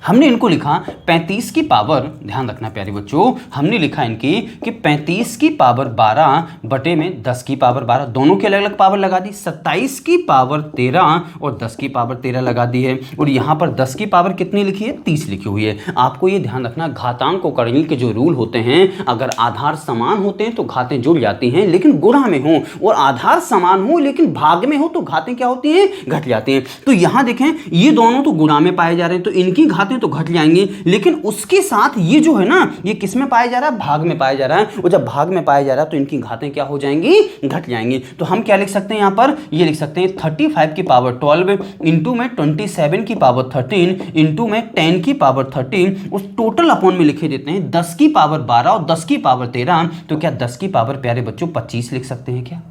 हमने इनको लिखा 35 की पावर, ध्यान रखना प्यारे बच्चों, हमने लिखा इनकी कि 35 की पावर 12 बटे में 10 की पावर 12, दोनों की अलग अलग पावर लगा दी। 27 की पावर 13 और 10 की पावर 13 लगा दी है। और यहाँ पर 10 की पावर कितनी लिखी है 30 लिखी हुई है। आपको ये ध्यान रखना, घातांक को करने के जो रूल होते हैं, अगर आधार समान होते हैं तो घातें जुड़ जाती हैं, लेकिन गुणा में हो, और आधार समान हो लेकिन भाग में हो तो घातें क्या होती हैं घट जाती हैं। तो यहाँ देखें ये दोनों तो गुणा में पाए जा रहे हैं, तो इनकी घातें तो घट जाएंगी, लेकिन उसके साथ ये जो है ना, ये किस में पाया जा रहा है भाग में पाया जा रहा है। और जब भाग में पाया जा रहा है तो इनकी घातें क्या हो जाएंगी घट जाएंगी। तो हम क्या लिख सकते हैं यहाँ पर, ये लिख सकते हैं 35 की पावर 12 इंटू में 27 की पावर 13 इंटू में 10 की पावर 13, उस टोटल अपॉन में लिखे देते हैं 10 की पावर 12 और 10 की पावर 13। तो क्या 10 की पावर प्यारे बच्चों 25 लिख सकते हैं क्या?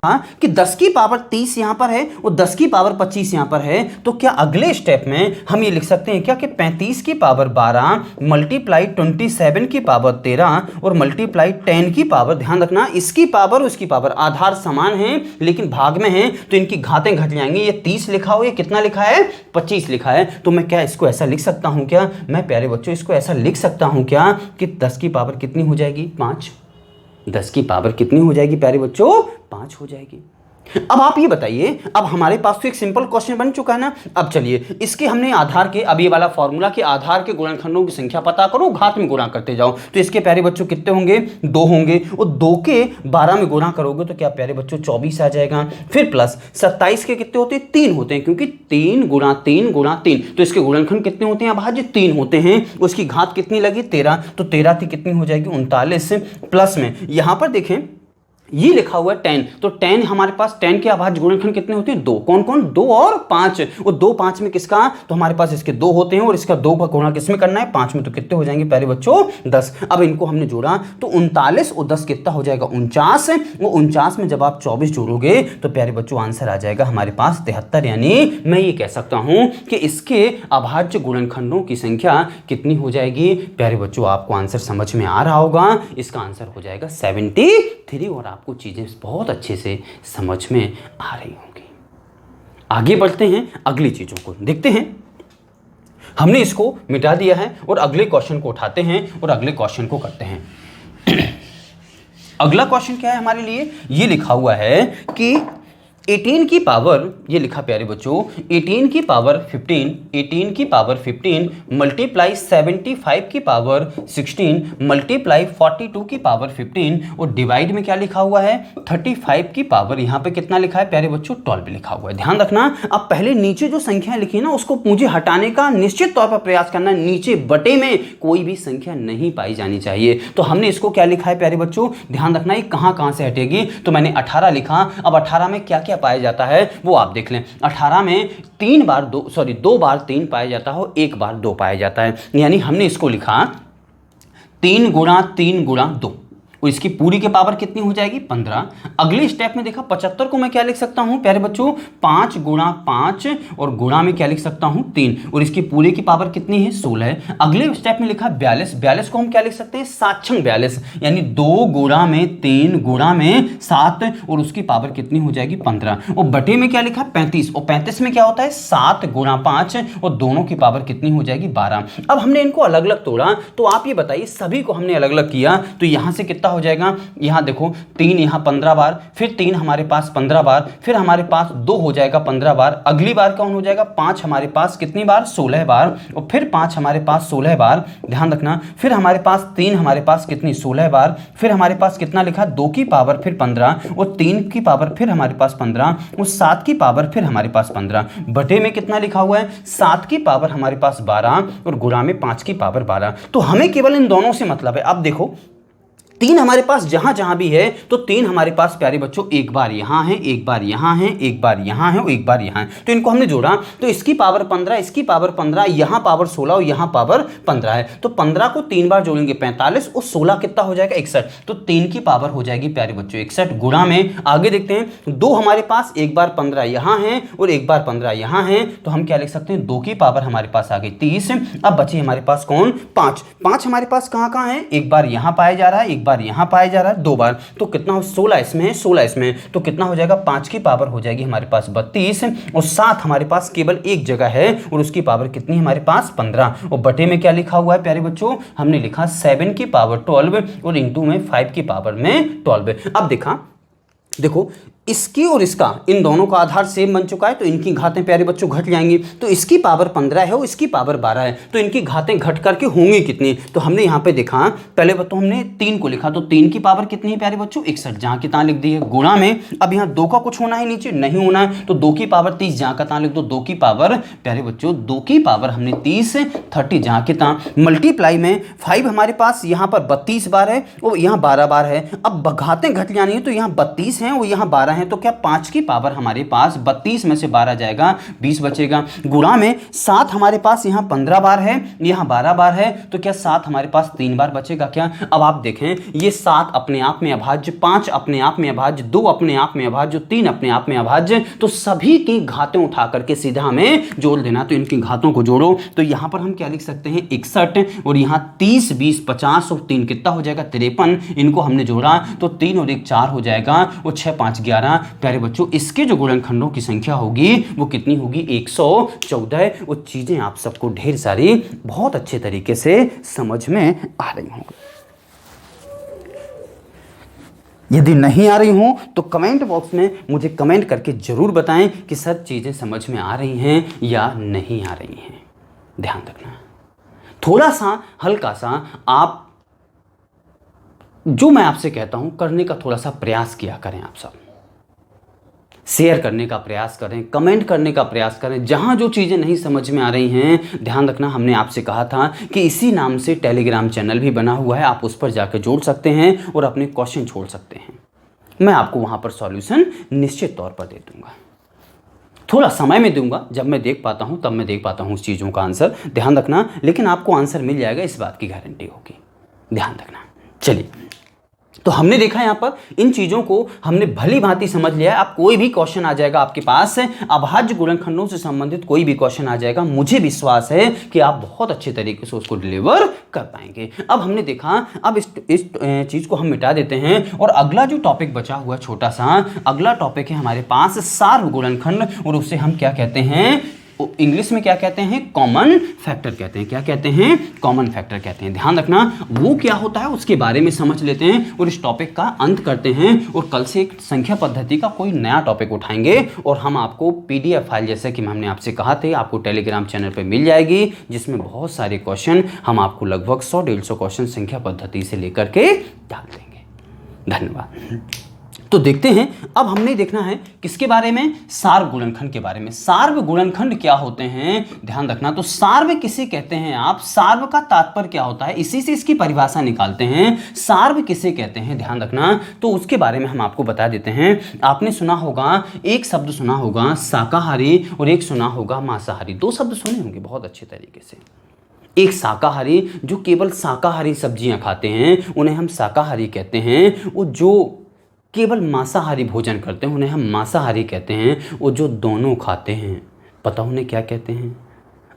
हाँ, कि 10 की पावर 30 यहां पर है और 10 की पावर 25 यहां पर है। तो क्या अगले स्टेप में हम ये लिख सकते हैं क्या कि 35 की पावर 12 मल्टीप्लाई 27 की पावर 13 और मल्टीप्लाई 10 की पावर, ध्यान रखना इसकी पावर उसकी पावर आधार समान है लेकिन भाग में है, तो इनकी घातें घट जाएंगी। ये 30 लिखा हो, ये कितना लिखा है 25 लिखा है। तो मैं क्या इसको ऐसा लिख सकता हूं क्या, मैं प्यारे बच्चों इसको ऐसा लिख सकता हूं क्या कि 10 की पावर कितनी हो जाएगी 5। 10 की पावर कितनी हो जाएगी प्यारे बच्चों 5 हो जाएगी। अब आप ये बताइए, अब हमारे पास तो एक सिंपल क्वेश्चन बन चुका है ना। अब चलिए इसके हमने आधार के, अब ये वाला फॉर्मूला के आधार के गुणनखंडों की संख्या पता करो, घात में गुणा करते जाओ। तो इसके प्यारे बच्चों कितने होंगे 2 होंगे, और 2 के 12 में गुणा करोगे तो क्या प्यारे बच्चों 24 आ जाएगा। फिर प्लस 27 के कितने होते हैं 3 होते हैं, क्योंकि 3 गुणा 3 गुणा 3, तो इसके गुणनखंड कितने होते हैं अभाज्य 3 होते हैं। उसकी घात कितनी लगी 13, तो 13 थी कितनी हो जाएगी 39। प्लस में यहां पर देखें ये लिखा हुआ है 10, तो 10 हमारे पास 10 के अभाज्य गुणनखंड कितने होते हैं 2, कौन कौन 2 और 5, और 2 5 में किसका, तो हमारे पास इसके 2 होते हैं और इसका 2 का गुणा किसमें करना है 5 में, तो कितने हो जाएंगे प्यारे बच्चों 10। अब इनको हमने जोड़ा तो 39 और 10 कितना हो जाएगा 49, वो 49 में जब आप 24 जोड़ोगे तो प्यारे बच्चों आंसर आ जाएगा हमारे पास 73। यानी मैं ये कह सकता हूं कि इसके अभाज्य गुणनखंडों की संख्या कितनी हो जाएगी प्यारे बच्चों, आपको आंसर समझ में आ रहा होगा, इसका आंसर हो जाएगा 73, और आपको चीजें बहुत अच्छे से समझ में आ रही होंगी। आगे बढ़ते हैं, अगली चीजों को देखते हैं। हमने इसको मिटा दिया है और अगले क्वेश्चन को उठाते हैं और अगले क्वेश्चन को करते हैं। अगला क्वेश्चन क्या है हमारे लिए, ये लिखा हुआ है कि 18 की पावर, ये लिखा प्यारे बच्चों, 18 की पावर 15, 18 की पावर 15 मल्टीप्लाई 75 की पावर 16 मल्टीप्लाई 42 की पावर 15 और डिवाइड में क्या लिखा हुआ है 35 की पावर, यहाँ पे कितना लिखा है प्यारे बच्चों 12 लिखा हुआ है। ध्यान रखना, अब पहले नीचे जो संख्या लिखी है ना उसको मुझे हटाने का निश्चित तौर पर प्रयास करना, नीचे बटे में कोई भी संख्या नहीं पाई जानी चाहिए। तो हमने इसको क्या लिखा है प्यारे बच्चों, ध्यान रखना ये कहां से हटेगी, तो मैंने 18 लिखा। अब 18 में क्या क्या पाया जाता है वो आप देख लें। 18 में 2 बार 3 पाया जाता है, 1 बार 2 पाया जाता है, यानी हमने इसको लिखा 3 गुणा 3 गुणा 2 और इसकी पूरी की पावर कितनी हो जाएगी 15। अगले स्टेप में देखा 75 को मैं क्या लिख सकता हूं प्यारे बच्चों 5 गुणा 5 और गुणा में क्या लिख सकता हूं 3 और इसकी पूरी की पावर कितनी है 16। अगले स्टेप में लिखा 42 को हम क्या लिख सकते हैं 7×42 यानी 2 गुणा में 3 गुणा में 7 और उसकी पावर कितनी हो जाएगी 15 और बटे में क्या लिखा 35 और 35 में क्या होता है 7 गुणा 5 और दोनों की पावर कितनी हो जाएगी 12। अब हमने इनको अलग अलग तोड़ा, तो आप ये बताइए सभी को हमने अलग अलग किया तो यहां से कितना हो जाएगा, यहां देखो 3 यहां 15 बार, फिर 3 हमारे पास 15 बार, फिर हमारे पास 2 हो जाएगा 15 बार, अगली बार कौन हो जाएगा 5 हमारे पास कितनी बार 16 बार और फिर 5 हमारे पास 16 बार, ध्यान रखना, फिर हमारे पास 3 हमारे पास कितनी 16 बार, फिर हमारे पास कितना लिखा 2 की पावर फिर 15 और 3 की पावर फिर हमारे पास 15 और 7 की पावर फिर हमारे पास 15, बटे में कितना लिखा हुआ है 7 की पावर हमारे पास 12 और गुणा में 5 की पावर 12। तो हमें केवल इन दोनों से मतलब है। अब देखो 3 हमारे पास जहां जहां भी है तो 3 हमारे पास प्यारे बच्चों एक बार यहां है, एक बार यहां है, एक बार यहां है और एक बार यहां है, तो इनको हमने जोड़ा तो इसकी पावर 15, इसकी पावर 15, यहां पावर 16 और यहां पावर 15 है, तो 15 को 3 बार जोड़ेंगे 45 और 16 कितना हो जाएगा 61, तो 3 की पावर हो जाएगी प्यारे बच्चों 61। गुणा में आगे देखते हैं 2 हमारे पास एक बार 15 यहां है और एक बार 15 यहां है, तो हम क्या लिख सकते हैं 2 की पावर हमारे पास आ गई 30। अब बची हमारे पास कौन 5 हमारे पास कहां है, एक बार यहां पाया जा रहा है, एक बार यहां पाया जा रहा है 2 बार, तो कितना हो 16 इसमें है, 16 इसमें है, तो कितना हो जाएगा 5 की पावर हो जाएगी हमारे पास 32 और 7 हमारे पास केवल एक जगह है और उसकी पावर कितनी हमारे पास 15 और बटे में क्या लिखा हुआ है प्यारे बच्चों, हमने लिखा 7 की पावर 12 और इंटू में 5 की पावर में 12। अब देखो इसकी और इसका इन दोनों का आधार सेम बन चुका है, तो इनकी घातें प्यारे बच्चों घट जाएंगी, तो इसकी पावर 15 है और इसकी पावर 12 है, तो इनकी घातें घट करके होंगी कितनी, तो हमने यहाँ पे देखा पहले तो हमने 3 को लिखा, तो 3 की पावर कितनी है प्यारे बच्चों 61 जहाँ की तहाँ लिख दी है। गुणा में अब यहाँ 2 का कुछ होना है नीचे नहीं होना है, तो 2 की पावर 30 जहाँ का तहाँ लिख दो, 2 की पावर प्यारे बच्चों 2 की पावर हमने 30 जहाँ की तहाँ, मल्टीप्लाई में 5 हमारे पास यहाँ पर 32 बार है और यहाँ 12 बार है। अब घातें घट जानी है तो यहाँ 32 है और यहाँ 12 है, तो क्या 5 की पावर हमारे पास 32 में से 12 जाएगा 20 बचेगा। गुणा में 7 हमारे पास यहाँ 15 बार है, यहाँ 12 बार है, तो क्या 7 हमारे पास 3 बार बचेगा क्या। अब आप देखें ये 7 अपने आप में अभाज्य, 5 अपने आप में अभाज्य, 2 अपने आप में अभाज्य, 3 अपने आप में अभाज्य, तो सभी की घातें उठा करके सीधा हमें जोड़ देना। तो इनकी घातों को जोड़ो तो यहाँ पर हम क्या लिख सकते हैं 61 और यहाँ 30 20 50 और 3 कितना हो जाएगा 53। इनको हमने जोड़ा तो 3 और 1 4 हो जाएगा और 6 5 11। प्यारे बच्चों इसके जो गुणनखंडों की संख्या होगी वो कितनी होगी 114। वो चीजें आप सबको ढेर सारी बहुत अच्छे तरीके से समझ में आ रही होंगी। यदि नहीं आ रही हो तो कमेंट बॉक्स में मुझे कमेंट करके जरूर बताएं कि सर चीजें समझ में आ रही हैं या नहीं आ रही हैं। ध्यान रखना थोड़ा सा हल्का सा आप जो मैं आपसे कहता हूं करने का थोड़ा सा प्रयास किया करें। आप सब शेयर करने का प्रयास करें, कमेंट करने का प्रयास करें। जहां जो चीज़ें नहीं समझ में आ रही हैं ध्यान रखना, हमने आपसे कहा था कि इसी नाम से टेलीग्राम चैनल भी बना हुआ है, आप उस पर जाकर जोड़ सकते हैं और अपने क्वेश्चन छोड़ सकते हैं। मैं आपको वहां पर सॉल्यूशन निश्चित तौर पर दे दूंगा। थोड़ा समय में दूंगा, जब मैं देख पाता हूं तब मैं देख पाता हूं उस चीज़ों का आंसर, ध्यान रखना, लेकिन आपको आंसर मिल जाएगा इस बात की गारंटी होगी। ध्यान रखना। चलिए, तो हमने देखा यहाँ पर इन चीज़ों को हमने भली भांति समझ लिया है। अब कोई भी क्वेश्चन आ जाएगा आपके पास, अभाज्य गुणनखंडों से संबंधित कोई भी क्वेश्चन आ जाएगा, मुझे विश्वास है कि आप बहुत अच्छे तरीके से उसको डिलीवर कर पाएंगे। अब हमने देखा, अब इस चीज़ को हम मिटा देते हैं और अगला जो टॉपिक बचा हुआ छोटा सा, अगला टॉपिक है हमारे पास सार्व गुणनखंड और उसे हम क्या कहते हैं इंग्लिश में क्या कहते हैं, कॉमन फैक्टर कहते हैं। क्या कहते हैं, कॉमन फैक्टर कहते हैं। ध्यान रखना वो क्या होता है उसके बारे में समझ लेते हैं और इस टॉपिक का अंत करते हैं। और कल से एक संख्या पद्धति का कोई नया टॉपिक उठाएंगे और हम आपको पीडीएफ फाइल, जैसे कि हमने आपसे कहा थे, आपको टेलीग्राम चैनल पर मिल जाएगी, जिसमें बहुत सारे क्वेश्चन हम आपको लगभग 100-150 क्वेश्चन संख्या पद्धति से लेकर के डाल देंगे। धन्यवाद। तो देखते हैं, अब हमने देखना है किसके बारे में, सार्व गुणनखंड के बारे में। सार्व गुणनखंड क्या होते हैं, ध्यान रखना। तो सार्व किसे कहते हैं आप, सार्व का तात्पर्य क्या होता है, इसी से इसकी परिभाषा निकालते हैं। सार्व किसे कहते हैं, ध्यान रखना, तो उसके बारे में हम आपको बता देते हैं। आपने सुना होगा, एक शब्द सुना होगा शाकाहारी और एक सुना होगा मांसाहारी। दो शब्द सुने होंगे बहुत अच्छे तरीके से। एक शाकाहारी जो केवल शाकाहारी सब्जियां खाते हैं उन्हें हम शाकाहारी कहते हैं, और जो केवल मांसाहारी भोजन करते हैं उन्हें हम मांसाहारी कहते हैं। और जो दोनों खाते हैं, पता उन्हें क्या कहते हैं,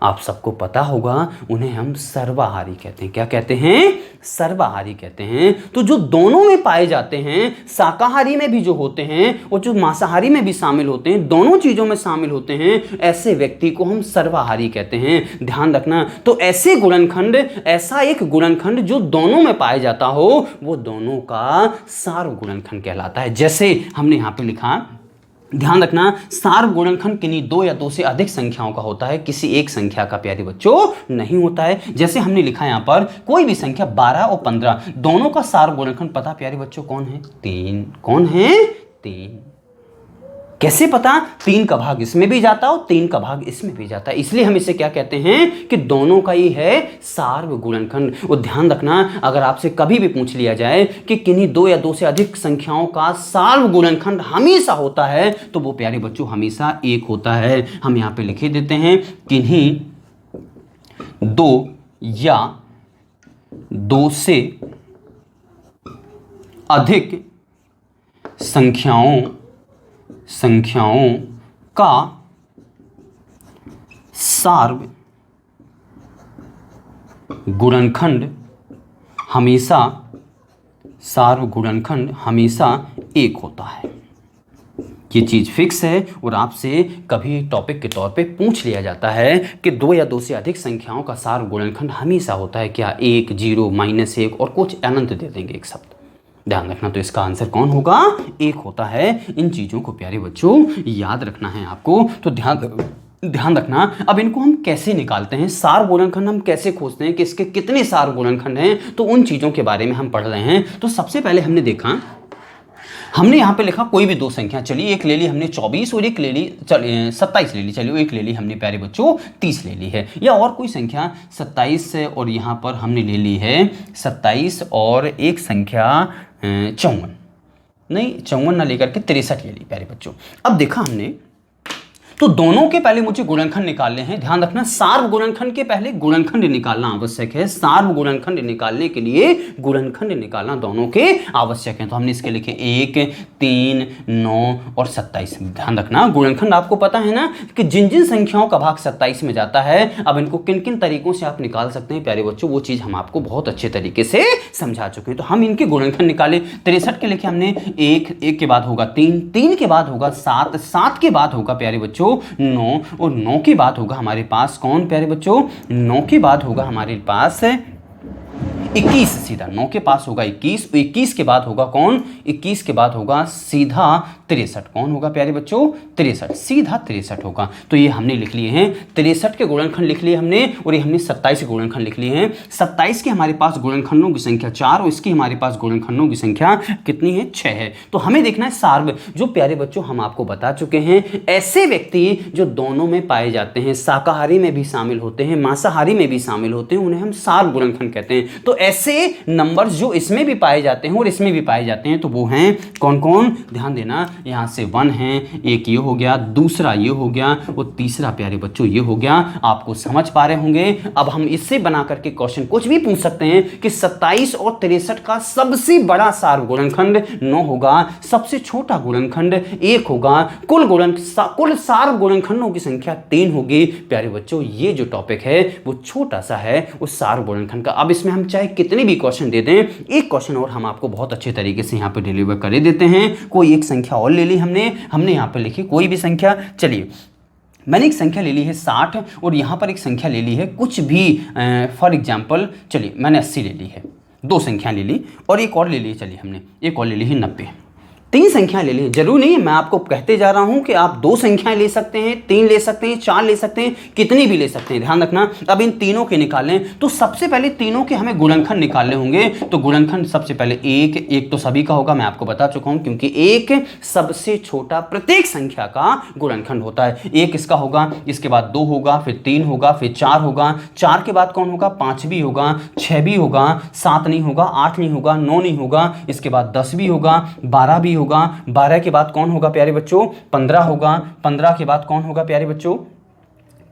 आप सबको पता होगा, उन्हें हम सर्वाहारी कहते हैं। क्या कहते हैं, सर्वाहारी कहते हैं। तो जो दोनों में पाए जाते हैं, शाकाहारी में भी जो होते हैं और जो मांसाहारी में भी शामिल होते हैं, दोनों चीजों में शामिल होते हैं, ऐसे व्यक्ति को हम सर्वाहारी कहते हैं। ध्यान रखना। तो ऐसे गुणनखंड, ऐसा एक गुणनखंड जो दोनों में पाया जाता हो, वो दोनों का सार्व गुणनखंड कहलाता है। जैसे हमने यहां पे लिखा, ध्यान रखना, सार्व गुणनखंड किन्हीं दो या दो से अधिक संख्याओं का होता है, किसी एक संख्या का प्यारे बच्चों नहीं होता है। जैसे हमने लिखा यहां पर, कोई भी संख्या 12 और 15 दोनों का सार्व गुणनखंड पता प्यारे बच्चों कौन है, 3। कौन है, 3। कैसे पता, 3 का भाग इसमें भी जाता है और 3 का भाग इसमें भी जाता है, इसलिए हम इसे क्या कहते हैं कि दोनों का ही है सार्व गुणनखंड। और ध्यान रखना, अगर आपसे कभी भी पूछ लिया जाए कि किन्हीं दो या दो से अधिक संख्याओं का सार्व गुणनखंड हमेशा होता है, तो वो प्यारे बच्चों हमेशा 1 होता है। हम यहां पे लिखे देते हैं, किन्हीं दो या दो से अधिक संख्याओं का सार्व गुणनखंड हमेशा 1 होता है। ये चीज फिक्स है और आपसे कभी टॉपिक के तौर पे पूछ लिया जाता है कि दो या दो से अधिक संख्याओं का सार्व गुणनखंड हमेशा होता है क्या, 1, 0, -1 और कुछ अनंत दे देंगे एक शब्द। ध्यान रखना, तो इसका आंसर कौन होगा, 1 होता है। इन चीजों को प्यारे बच्चों याद रखना है आपको। तो ध्यान रखना। अब इनको हम कैसे निकालते हैं, सार्व गुणनखंड हम कैसे खोजते हैं कि इसके कितने सार्व गुणनखंड हैं, तो उन चीजों के बारे में हम पढ़ रहे हैं। तो सबसे पहले हमने देखा, हमने यहां पे लिखा कोई भी दो संख्या, चलिए एक ले ली हमने 24 और एक ले ली 27 ले ली, चलिए एक ले ली हमने प्यारे बच्चों 30 ले ली है। या और कोई संख्या 27 और यहां पर हमने ले ली है 27 और एक संख्या 54, नहीं 54 ना लेकर के 63 ले ली प्यारे बच्चों। अब देखा हमने, तो दोनों के पहले मुझे गुणनखंड निकालने हैं। ध्यान रखना, सार्व गुणनखंड के पहले गुणनखंड निकालना आवश्यक है। सार्व गुणनखंड निकालने के लिए गुणनखंड निकालना दोनों के आवश्यक है। तो हमने इसके लिखे 1, 3, 9 और 27। ध्यान रखना, गुणनखंड आपको पता है ना कि जिन जिन संख्याओं का भाग 27 में जाता है, अब इनको किन किन तरीकों से आप निकाल सकते हैं प्यारे बच्चों, वो चीज हम आपको बहुत अच्छे तरीके से समझा चुके हैं। तो हम इनके गुणनखंड निकाले। 63 के लिखे हमने 1 के बाद होगा 3 के बाद होगा 7 के बाद होगा प्यारे बच्चों 9 और 9 के बाद होगा हमारे पास कौन प्यारे बच्चों, 9 के बाद होगा हमारे पास 21, सीधा 9 के पास होगा 21, 21 के बाद होगा कौन, 21 के बाद होगा सीधा 63, कौन होगा प्यारे बच्चों, 63, सीधा 63 होगा। तो ये हमने लिख लिए हैं, 63 के गुणनखंड लिख लिए हमने, और ये हमने 27 के गुणनखंड लिख लिए हैं। 27 के हमारे पास गुणनखंडों की संख्या 4 और इसकी हमारे पास गुणनखंडों की संख्या कितनी है, 6 है। तो हमें देखना है सार्व, जो प्यारे बच्चों हम आपको बता चुके हैं, ऐसे व्यक्ति जो दोनों में पाए जाते हैं, शाकाहारी में भी शामिल होते हैं, मांसाहारी में भी शामिल होते हैं, उन्हें हम सार्व गुणनखंड कहते हैं। तो ऐसे नंबर्स जो इसमें भी पाए जाते हैं और इसमें भी पाए जाते हैं, तो वो हैं कौन कौन, ध्यान देना, यहां से 1 है, एक ये हो गया, दूसरा ये हो गया और तीसरा प्यारे बच्चों ये हो गया। आपको समझ पा रहे होंगे। अब हम इससे बना करके क्वेश्चन कुछ भी पूछ सकते हैं कि 27 और 63 का सबसे बड़ा सार्व गुणनखंड 9 होगा, सबसे छोटा गुणनखंड 1 होगा, कुल सार्व गुणनखंडों की संख्या 3 होगी। प्यारे बच्चों ये जो टॉपिक है वो छोटा सा है उस सार्व गुणनखंड का। अब इसमें हम चाहे कितने भी क्वेश्चन दे दें, एक क्वेश्चन और हम आपको बहुत अच्छे तरीके से यहाँ पे डिलीवर कर देते हैं। कोई एक संख्या और ले ली हमने यहाँ पे लिखी कोई भी संख्या, चलिए मैंने एक संख्या ले ली है 60 और यहाँ पर एक संख्या ले ली है कुछ भी, फॉर एग्जाम्पल चलिए मैंने 80 ले ली है, 2 संख्या ले ली और एक और ले ली, चलिए हमने एक और ले ली है 90। 3 संख्याएं ले ली, जरूर नहीं है, मैं आपको कहते जा रहा हूं कि आप 2 संख्याएं ले सकते हैं, 3 ले सकते हैं, 4 ले सकते हैं, कितनी भी ले सकते हैं, ध्यान रखना। अब इन तीनों के निकालें तो सबसे पहले तीनों के हमें गुणनखंड निकालने होंगे। तो गुणनखंड सबसे पहले एक तो सभी का होगा, मैं आपको बता चुका हूं, क्योंकि एक सबसे छोटा प्रत्येक संख्या का गुणनखंड होता है। 1 इसका होगा, इसके बाद 2 होगा, फिर 3 होगा, फिर 4 होगा, 4 के बाद कौन होगा, 5 भी होगा, 6 भी होगा, 7 नहीं होगा, 8 नहीं होगा, 9 नहीं होगा, इसके बाद 10 भी होगा, 12 भी होगा, 12 के बाद कौन होगा प्यारे बच्चों, 15 होगा, 15 के बाद कौन होगा प्यारे बच्चों,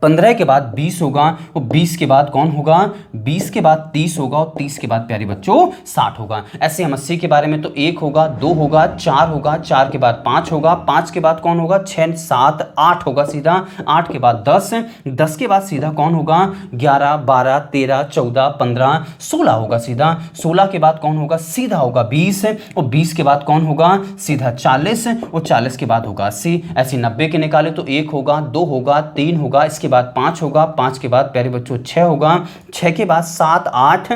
15 के बाद 20 होगा, और 20 के बाद कौन होगा, 20 के बाद 30 होगा, और 30 के बाद प्यारे बच्चों 60 होगा। ऐसे हम 80 के बारे में तो 1 होगा, 2 होगा, 4 होगा, 4 के बाद 5 होगा, 5 के बाद कौन होगा, 6 7 8 होगा सीधा, 8 के बाद 10, 10 के बाद सीधा कौन होगा, 11 12 13 14 15 16 होगा सीधा, 16 के बाद कौन होगा, सीधा होगा 20, और 20 के बाद कौन होगा, सीधा 40, और 40 के बाद होगा 80। ऐसे 90 के निकाले तो 1 होगा, 2 होगा, 3 होगा, इसके बाद 5 होगा, 5 के बाद प्यारे बच्चों 6 होगा, 6 के बाद 7 8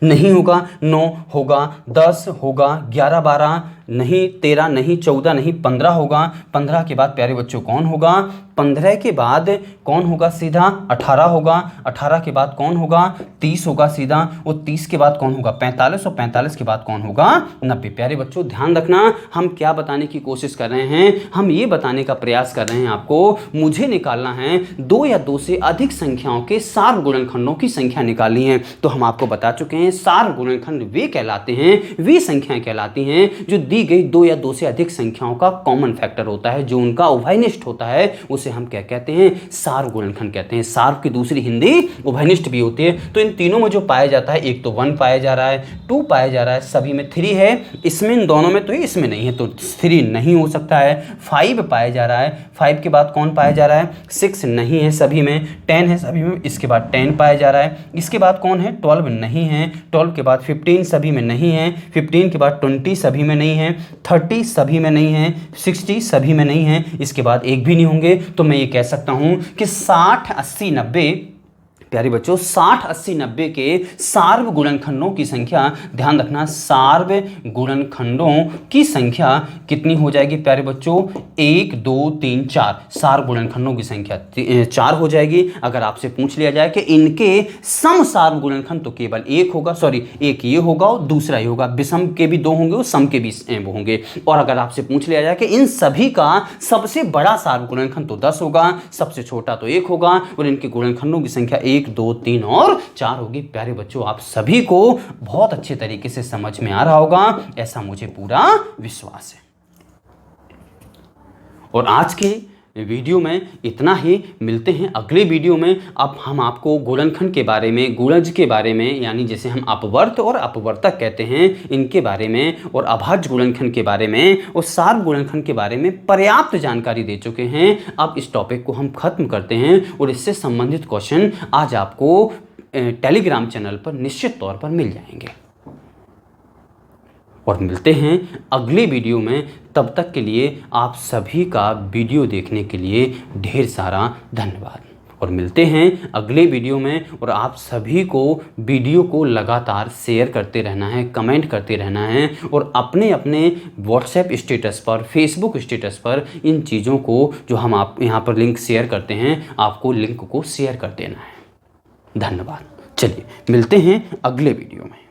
नहीं होगा, 9 होगा, 10 होगा, 11 12 नहीं, 13 नहीं, 14 नहीं, 15 होगा, 15 के बाद प्यारे बच्चों कौन होगा, 15 के बाद कौन होगा सीधा, 18 होगा, 18 के बाद कौन होगा, 30 होगा सीधा, और 30 के बाद कौन होगा, 45, और 45 के बाद कौन होगा, 90। प्यारे बच्चों ध्यान रखना, हम क्या बताने की कोशिश कर रहे हैं, हम ये बताने का प्रयास कर रहे हैं आपको, मुझे निकालना है 2 या 2 से अधिक संख्याओं के सार्व गुणनखंडों की संख्या निकालनी है। तो हम आपको बता चुके हैं सार्व गुणनखंड वे कहलाते हैं, वे संख्याएं कहलाती हैं जो दी गई 2 या 2 से अधिक संख्याओं का कॉमन फैक्टर होता है, जो उनका उभयनिष्ठ होता है, उसे हम क्या कहते हैं, सार्व गुणनखंड कहते हैं। सार्व की दूसरी हिंदी उभयनिष्ठ भी होती है। तो इन तीनों में जो पाया जाता है, एक तो 1 पाया जा रहा है, 2 पाया जा रहा है, सभी में 3 है, इसमें इन दोनों में तो है, इसमें नहीं है, तो 3 नहीं हो सकता है। 5 पाया जा रहा है, 5 के बाद कौन पाया जा रहा है, 6 नहीं है सभी में, 10 है सभी में, इसके बाद 10 पाया जा रहा है, इसके बाद कौन है, 12 नहीं है, 12 के बाद 15 सभी में नहीं है, 15 के बाद 20 सभी में नहीं है, 30 सभी में नहीं है, 60 सभी में नहीं है, इसके बाद एक भी नहीं होंगे। तो मैं ये कह सकता हूं कि 60 80 90 प्यारे बच्चों 60 80 90 के सार्व गुणनखंडों की संख्या, ध्यान रखना सार्व गुणनखंडों की संख्या कितनी हो जाएगी प्यारे बच्चों, 1 2 3 4 सार्व गुणनखंडों की संख्या 4 हो जाएगी। अगर आपसे पूछ लिया जाए कि इनके सम सार्व गुणनखंड, तो केवल एक होगा, सॉरी एक ये होगा और दूसरा ये होगा, विषम के भी 2 होंगे और सम के भी वो होंगे। और अगर आपसे पूछ लिया जाए कि इन सभी का सबसे बड़ा सार्व गुणनखंड, तो 10 होगा, सबसे छोटा तो 1 होगा, और इनके गुणनखंडों की संख्या 1 2 3 और 4 होगी। प्यारे बच्चों आप सभी को बहुत अच्छे तरीके से समझ में आ रहा होगा, ऐसा मुझे पूरा विश्वास है। और आज के वीडियो में इतना ही, मिलते हैं अगले वीडियो में। अब हम आपको गुणनखंड के बारे में, गुणज के बारे में, यानी जैसे हम अपवर्त और अपवर्तक कहते हैं, इनके बारे में, और अभाज्य गुणनखंड के बारे में और सार्व गुणनखंड के बारे में पर्याप्त जानकारी दे चुके हैं। अब इस टॉपिक को हम खत्म करते हैं और इससे संबंधित क्वेश्चन आज आपको टेलीग्राम चैनल पर निश्चित तौर पर मिल जाएंगे। और मिलते हैं अगले वीडियो में, तब तक के लिए आप सभी का वीडियो देखने के लिए ढेर सारा धन्यवाद। और मिलते हैं अगले वीडियो में, और आप सभी को वीडियो को लगातार शेयर करते रहना है, कमेंट करते रहना है, और अपने अपने व्हाट्सएप स्टेटस पर, फेसबुक स्टेटस पर इन चीज़ों को, जो हम आप यहाँ पर लिंक शेयर करते हैं, आपको लिंक को शेयर कर देना है। धन्यवाद। चलिए मिलते हैं अगले वीडियो में।